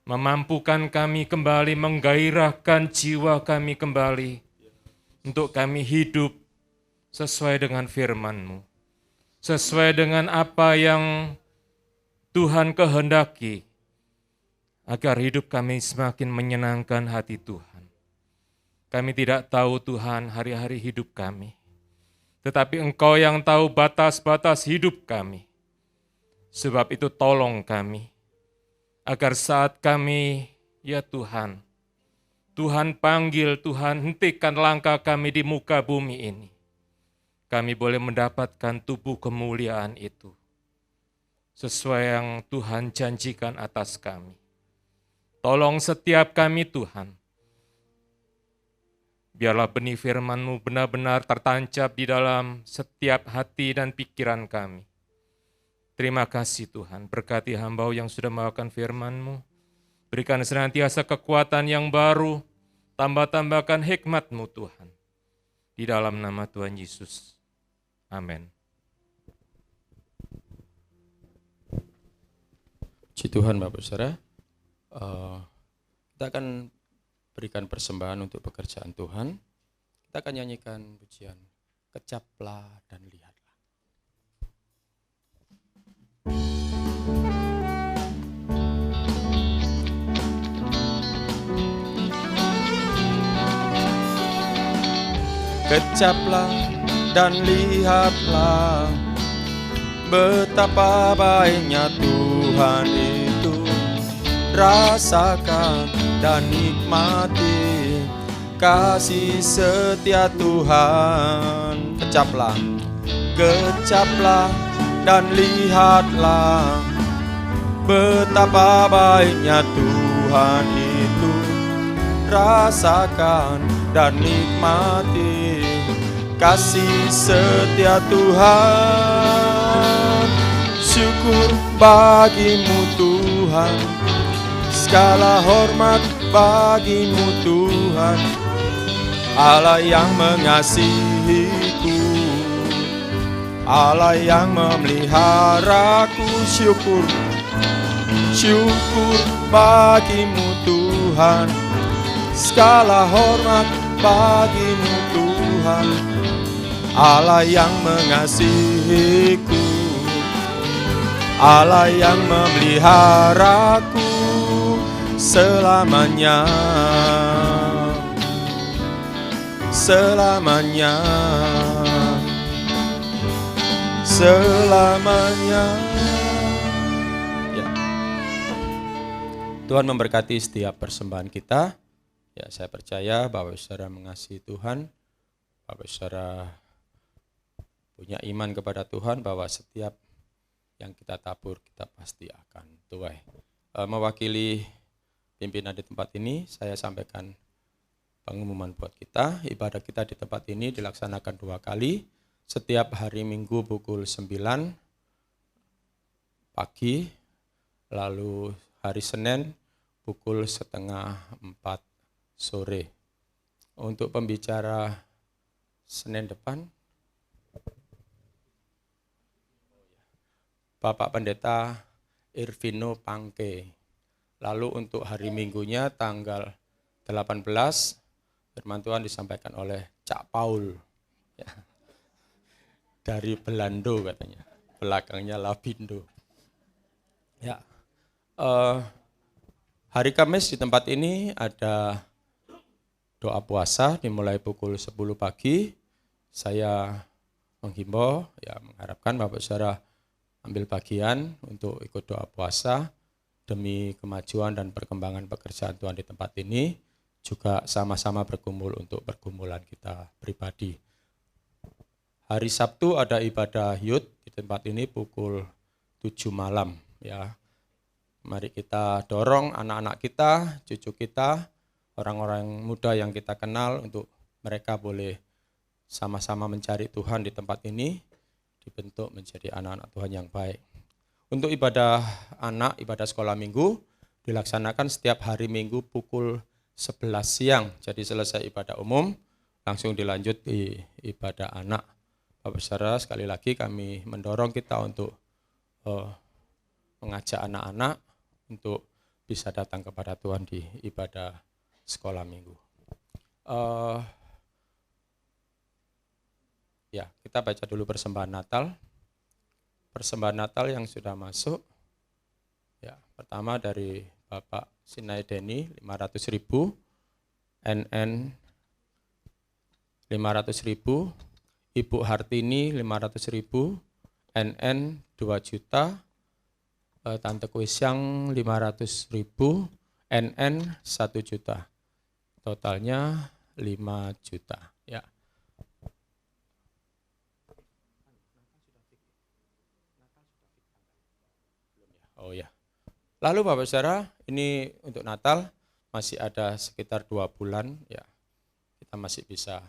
E: memampukan kami kembali, menggairahkan jiwa kami kembali, untuk kami hidup sesuai dengan firman-Mu, sesuai dengan apa yang Tuhan kehendaki, agar hidup kami semakin menyenangkan hati Tuhan. Kami tidak tahu Tuhan hari-hari hidup kami, tetapi Engkau yang tahu batas-batas hidup kami. Sebab itu tolong kami, agar saat kami, ya Tuhan, Tuhan panggil, Tuhan hentikan langkah kami di muka bumi ini, kami boleh mendapatkan tubuh kemuliaan itu, sesuai yang Tuhan janjikan atas kami. Tolong setiap kami Tuhan, biarlah benih firman-Mu benar-benar tertancap di dalam setiap hati dan pikiran kami. Terima kasih Tuhan, berkati hamba yang sudah membawakan firman-Mu, berikan senantiasa kekuatan yang baru, tambah-tambahkan hikmat-Mu Tuhan. Di dalam nama Tuhan Yesus. Amin.
D: Puji Tuhan Bapak Saudara, kita akan berikan persembahan untuk pekerjaan Tuhan. Kita akan nyanyikan pujian Kecaplah dan Lihatlah. Kecaplah dan lihatlah betapa baiknya Tuhan itu. Rasakan dan nikmati kasih setia Tuhan. Kecaplah, kecaplah dan lihatlah betapa baiknya Tuhan itu. Rasakan dan nikmati kasih setia Tuhan. Syukur bagimu Tuhan, segala hormat bagimu Tuhan, Allah yang mengasihiku, Allah yang memeliharaku. Syukur, syukur bagimu Tuhan, segala hormat bagimu Tuhan, Allah yang mengasihiku, Allah yang memeliharaku selamanya, selamanya, selamanya. Ya. Tuhan memberkati setiap persembahan kita. Ya, saya percaya Bapak Saudara mengasihi Tuhan, Bapak Saudara punya iman kepada Tuhan bahwa setiap yang kita tabur kita pasti akan tuai. Mewakili pimpinan di tempat ini, saya sampaikan pengumuman buat kita. Ibadah kita di tempat ini dilaksanakan 2 kali, setiap hari Minggu pukul 9 pagi, lalu hari Senin pukul 3:30 sore. Untuk pembicara Senin depan, Bapak Pendeta Irvino Pangke. Lalu untuk hari Minggunya tanggal 18, firman Tuhan disampaikan oleh Cak Paul. Ya. Dari Belando katanya, belakangnya Lapindo. Ya. Hari Kamis di tempat ini ada doa puasa dimulai pukul 10 pagi. Saya menghimbau, ya mengharapkan Bapak Saudara ambil bagian untuk ikut doa puasa demi kemajuan dan perkembangan pekerjaan Tuhan di tempat ini, juga sama-sama berkumpul untuk pergumulan kita pribadi. Hari Sabtu ada ibadah youth di tempat ini pukul 7 malam. Ya. Mari kita dorong anak-anak kita, cucu kita, orang-orang muda yang kita kenal untuk mereka boleh sama-sama mencari Tuhan di tempat ini. dibentuk menjadi anak-anak Tuhan yang baik. Untuk ibadah anak, ibadah sekolah minggu dilaksanakan setiap hari Minggu pukul 11 siang. Jadi selesai ibadah umum, langsung dilanjut di ibadah anak. Bapak saudara, sekali lagi kami mendorong kita untuk mengajak anak-anak untuk bisa datang kepada Tuhan di ibadah sekolah minggu. Ya, kita baca dulu persembahan Natal. Persembahan Natal yang sudah masuk. Ya, pertama dari Bapak Sinai Deni 500.000, NN 500.000, Ibu Hartini 500.000, NN 2 juta, Tante Kuisyang 500.000, NN 1 juta. Totalnya 5 juta. Ya. Oh ya. Lalu Bapak Saudara, ini untuk Natal masih ada sekitar 2 bulan ya. Kita masih bisa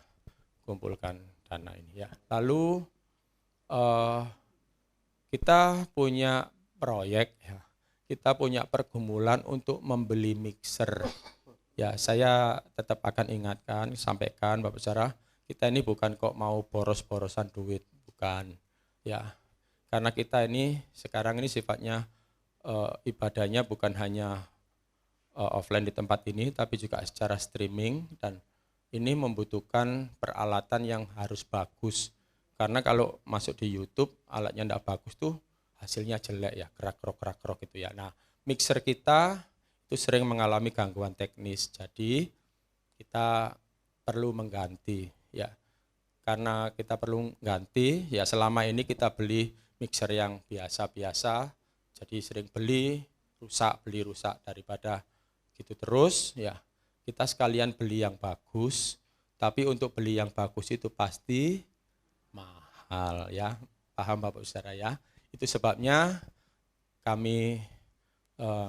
D: kumpulkan dana ini ya. Lalu kita punya proyek ya. Kita punya pergumulan untuk membeli mixer. Ya, saya tetap akan ingatkan, sampaikan Bapak Saudara, kita ini bukan kok mau boros-borosan duit, bukan. Ya. Karena kita ini sekarang ini sifatnya ibadahnya bukan hanya offline di tempat ini, tapi juga secara streaming, dan ini membutuhkan peralatan yang harus bagus. Karena kalau masuk di YouTube, alatnya tidak bagus tuh hasilnya jelek ya, kerak-kerok gitu ya. Nah, mixer kita itu sering mengalami gangguan teknis, jadi kita perlu mengganti ya. Karena kita perlu ganti, ya selama ini kita beli mixer yang biasa-biasa, jadi sering beli rusak daripada gitu terus ya. Kita sekalian beli yang bagus, tapi untuk beli yang bagus itu pasti mahal ya. Paham Bapak Saudara ya? Itu sebabnya kami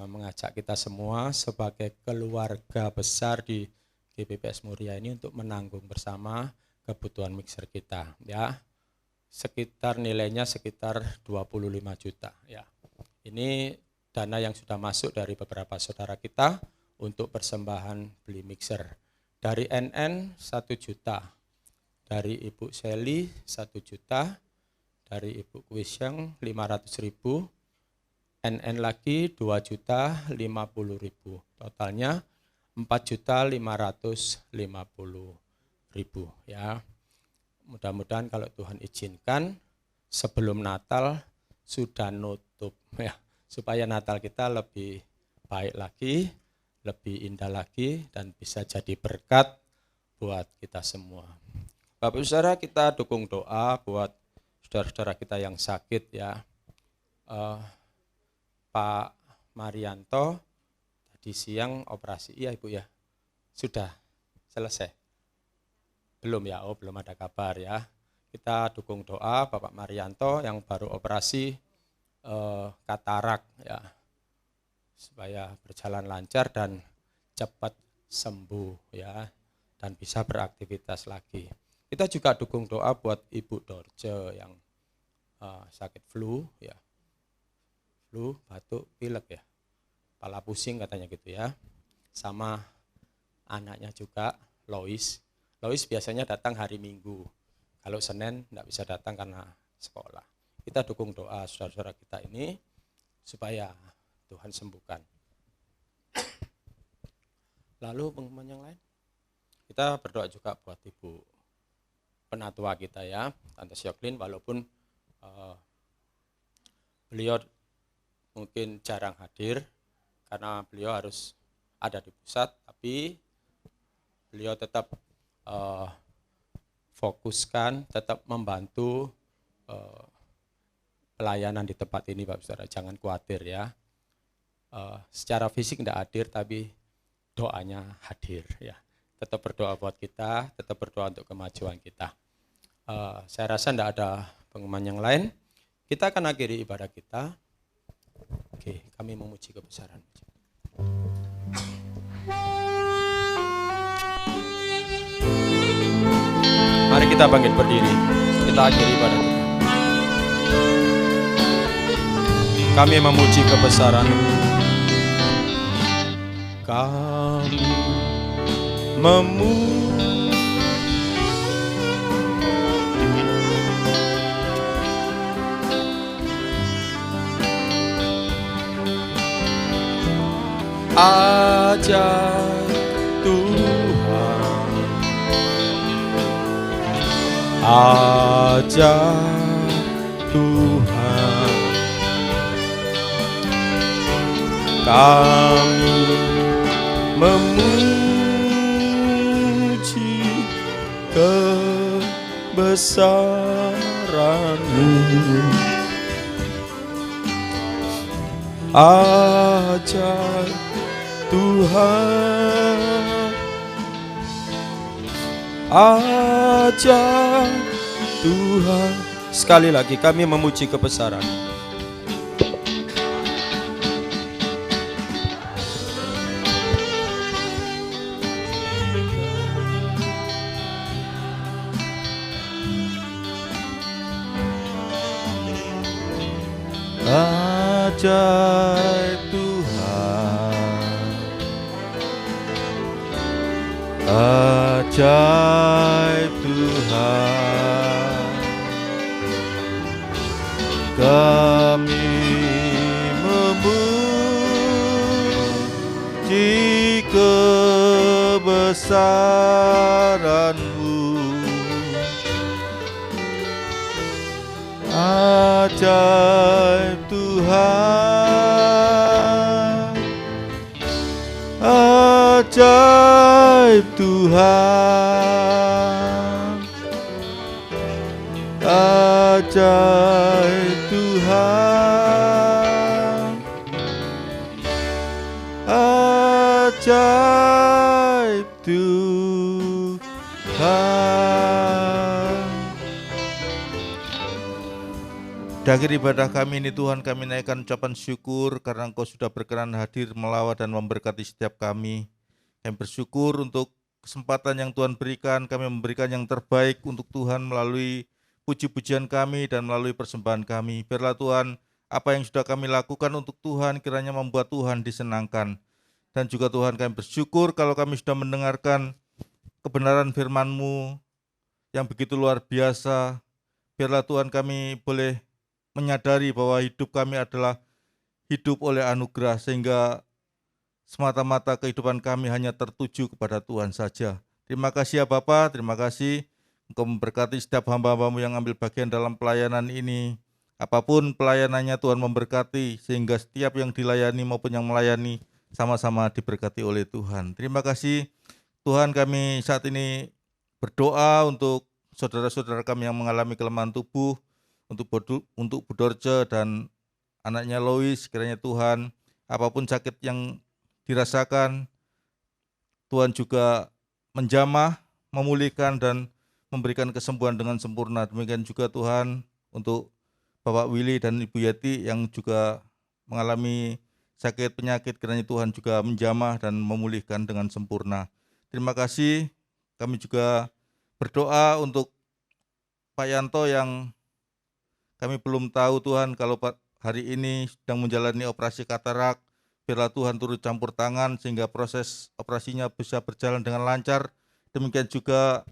D: mengajak kita semua sebagai keluarga besar di GPPS Muria ini untuk menanggung bersama kebutuhan mixer kita ya. Sekitar nilainya sekitar 25 juta ya. Ini dana yang sudah masuk dari beberapa saudara kita untuk persembahan beli mixer. Dari NN 1 juta, dari Ibu Seli 1 juta, dari Ibu Kuisyang 500.000, NN lagi 2 juta 50.000. Totalnya 4 juta 550.000 ya. Mudah-mudahan kalau Tuhan izinkan sebelum Natal sudah nutup ya, supaya Natal kita lebih baik lagi, lebih indah lagi, dan bisa jadi berkat buat kita semua. Bapak Saudara, kita dukung doa buat saudara-saudara kita yang sakit ya. Pak Marianto tadi siang operasi, iya Ibu ya, sudah selesai? Belum ya, belum ada kabar ya. Kita dukung doa Bapak Marianto yang baru operasi katarak ya, supaya berjalan lancar dan cepat sembuh ya, dan bisa beraktivitas lagi. Kita juga dukung doa buat Ibu Dorce yang sakit flu ya, flu, batuk, pilek ya, kepala pusing katanya gitu ya, sama anaknya juga Lois. Lois biasanya datang hari Minggu, kalau Senin tidak bisa datang karena sekolah. Kita dukung doa saudara-saudara kita ini supaya Tuhan sembuhkan. Lalu pengumuman yang lain, kita berdoa juga buat Ibu penatua kita ya, Tante Syoklin, walaupun beliau mungkin jarang hadir karena beliau harus ada di pusat, tapi beliau tetap fokuskan, tetap membantu pelayanan di tempat ini Bapak Saudara, jangan khawatir ya. Secara fisik tidak hadir tapi doanya hadir ya. Tetap berdoa buat kita, tetap berdoa untuk kemajuan kita. Saya rasa tidak ada pengumuman yang lain. Kita akan akhiri ibadah kita. Oke, kami memuji kebesaran. Mari kita bangkit berdiri. Kita akhiri ibadah kita. Kami memuji kebesaran-Mu. Kami memuji ajaib Tuhan, ajaib Tuhan. Kami memuji kebesaran-Mu. Ajaib Tuhan, ajaib Tuhan. Sekali lagi kami memuji kebesaran.
F: Ajaib Tuhan, ajaib Tuhan. Kami memuji kebesaran-Mu. Ajaib Tuhan, ajaib Tuhan, ajaib Tuhan, ajaib Tuhan. Di akhir ibadah kami ini Tuhan, kami naikkan ucapan syukur karena Engkau sudah berkenan hadir melawat dan memberkati setiap kami. Kami bersyukur untuk kesempatan yang Tuhan berikan, kami memberikan yang terbaik untuk Tuhan melalui puji-pujian kami dan melalui persembahan kami. Biarlah Tuhan, apa yang sudah kami lakukan untuk Tuhan kiranya membuat Tuhan disenangkan. Dan juga Tuhan, kami bersyukur kalau kami sudah mendengarkan kebenaran firman-Mu yang begitu luar biasa. Biarlah Tuhan, kami boleh menyadari bahwa hidup kami adalah hidup oleh anugerah, sehingga semata-mata kehidupan kami hanya tertuju kepada Tuhan saja. Terima kasih ya Bapa, terima kasih Engkau memberkati setiap hamba-hamba-Mu yang ambil bagian dalam pelayanan ini. Apapun pelayanannya Tuhan memberkati, sehingga setiap yang dilayani maupun yang melayani sama-sama diberkati oleh Tuhan. Terima kasih Tuhan, kami saat ini berdoa untuk saudara-saudara kami yang mengalami kelemahan tubuh, untuk Bu Dorce dan anaknya Lois. Kiranya Tuhan, apapun sakit yang dirasakan, Tuhan juga menjamah, memulihkan dan memberikan kesembuhan dengan sempurna. Demikian juga Tuhan untuk Bapak Willy dan Ibu Yati yang juga mengalami sakit penyakit, kiranya Tuhan juga menjamah dan memulihkan dengan sempurna. Terima kasih. Kami juga berdoa untuk Pak Yanto yang kami belum tahu Tuhan kalau hari ini sedang menjalani operasi katarak. Biarlah Tuhan turut campur tangan sehingga proses operasinya bisa berjalan dengan lancar. Demikian juga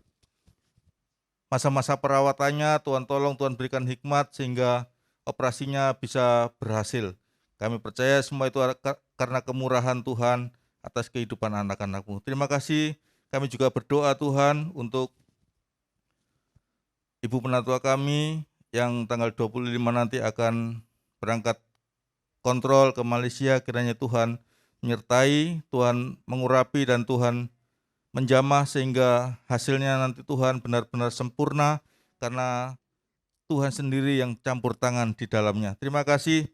F: masa-masa perawatannya, Tuhan tolong, Tuhan berikan hikmat sehingga operasinya bisa berhasil. Kami percaya semua itu karena kemurahan Tuhan atas kehidupan anak-anak-Mu. Terima kasih. Kami juga berdoa Tuhan untuk Ibu Penatua kami yang tanggal 25 nanti akan berangkat kontrol ke Malaysia. Kiranya Tuhan menyertai, Tuhan mengurapi dan Tuhan menjamah sehingga hasilnya nanti Tuhan benar-benar sempurna karena Tuhan sendiri yang campur tangan di dalamnya. Terima kasih.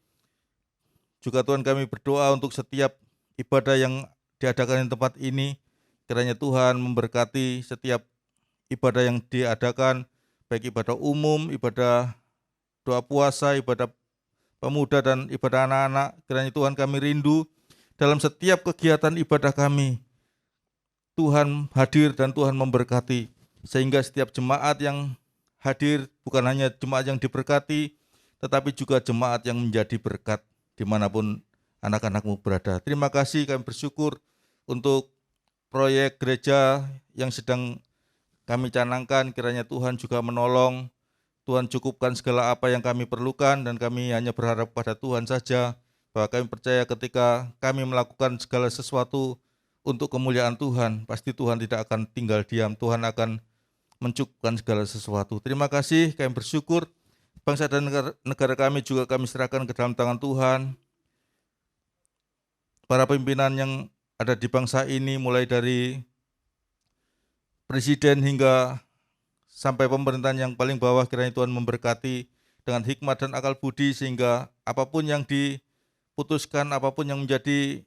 F: Juga Tuhan, kami berdoa untuk setiap ibadah yang diadakan di tempat ini. Kiranya Tuhan memberkati setiap ibadah yang diadakan, baik ibadah umum, ibadah doa puasa, ibadah pemuda dan ibadah anak-anak. Kiranya Tuhan, kami rindu dalam setiap kegiatan ibadah kami, Tuhan hadir dan Tuhan memberkati, sehingga setiap jemaat yang hadir bukan hanya jemaat yang diberkati, tetapi juga jemaat yang menjadi berkat. dimanapun anak-anak-Mu berada. Terima kasih, kami bersyukur untuk proyek gereja yang sedang kami canangkan, kiranya Tuhan juga menolong, Tuhan cukupkan segala apa yang kami perlukan, dan kami hanya berharap pada Tuhan saja, bahwa kami percaya ketika kami melakukan segala sesuatu untuk kemuliaan Tuhan, pasti Tuhan tidak akan tinggal diam, Tuhan akan mencukupkan segala sesuatu. Terima kasih, kami bersyukur, bangsa dan negara kami juga kami serahkan ke dalam tangan Tuhan. Para pimpinan yang ada di bangsa ini, mulai dari presiden hingga sampai pemerintahan yang paling bawah, kiranya Tuhan memberkati dengan hikmat dan akal budi, sehingga apapun yang diputuskan, apapun yang menjadi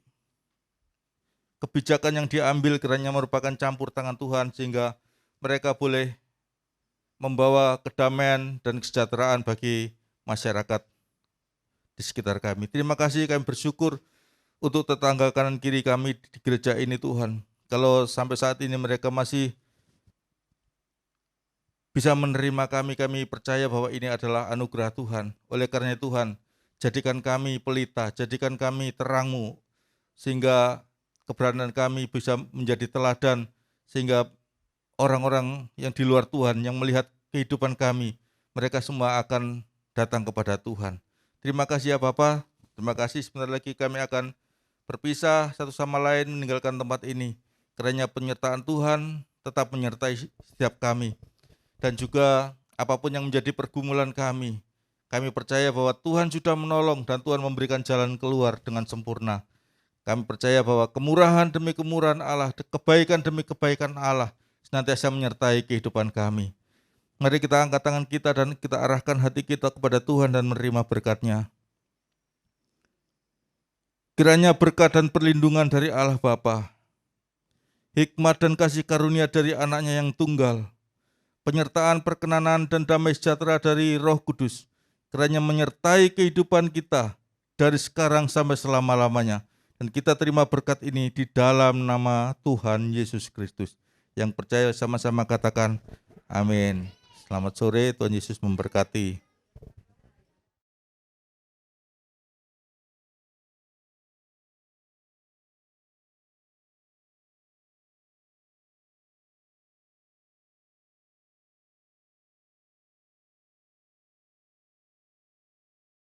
F: kebijakan yang diambil, kiranya merupakan campur tangan Tuhan, sehingga mereka boleh membawa kedamaian dan kesejahteraan bagi masyarakat di sekitar kami. Terima kasih, kami bersyukur untuk tetangga kanan kiri kami di gereja ini Tuhan. Kalau sampai saat ini mereka masih bisa menerima kami, kami percaya bahwa ini adalah anugerah Tuhan. Oleh karena Tuhan, jadikan kami pelita, jadikan kami terang-Mu, sehingga keberadaan kami bisa menjadi teladan, sehingga orang-orang yang di luar Tuhan yang melihat kehidupan kami, mereka semua akan datang kepada Tuhan. Terima kasih ya Bapa, terima kasih. Sebentar lagi kami akan berpisah satu sama lain meninggalkan tempat ini. Kiranya penyertaan Tuhan tetap menyertai setiap kami. Dan juga apapun yang menjadi pergumulan kami percaya bahwa Tuhan sudah menolong dan Tuhan memberikan jalan keluar dengan sempurna. Kami percaya bahwa kemurahan demi kemurahan Allah, kebaikan demi kebaikan Allah senantiasa menyertai kehidupan kami. Mari kita angkat tangan kita dan kita arahkan hati kita kepada Tuhan dan menerima berkat-Nya. Kiranya berkat dan perlindungan dari Allah Bapa, hikmat dan kasih karunia dari anak-Nya yang tunggal, penyertaan, perkenanan, dan damai sejahtera dari Roh Kudus, kiranya menyertai kehidupan kita dari sekarang sampai selama-lamanya. Dan kita terima berkat ini di dalam nama Tuhan Yesus Kristus. Yang percaya sama-sama katakan amin. Selamat sore, Tuhan Yesus memberkati.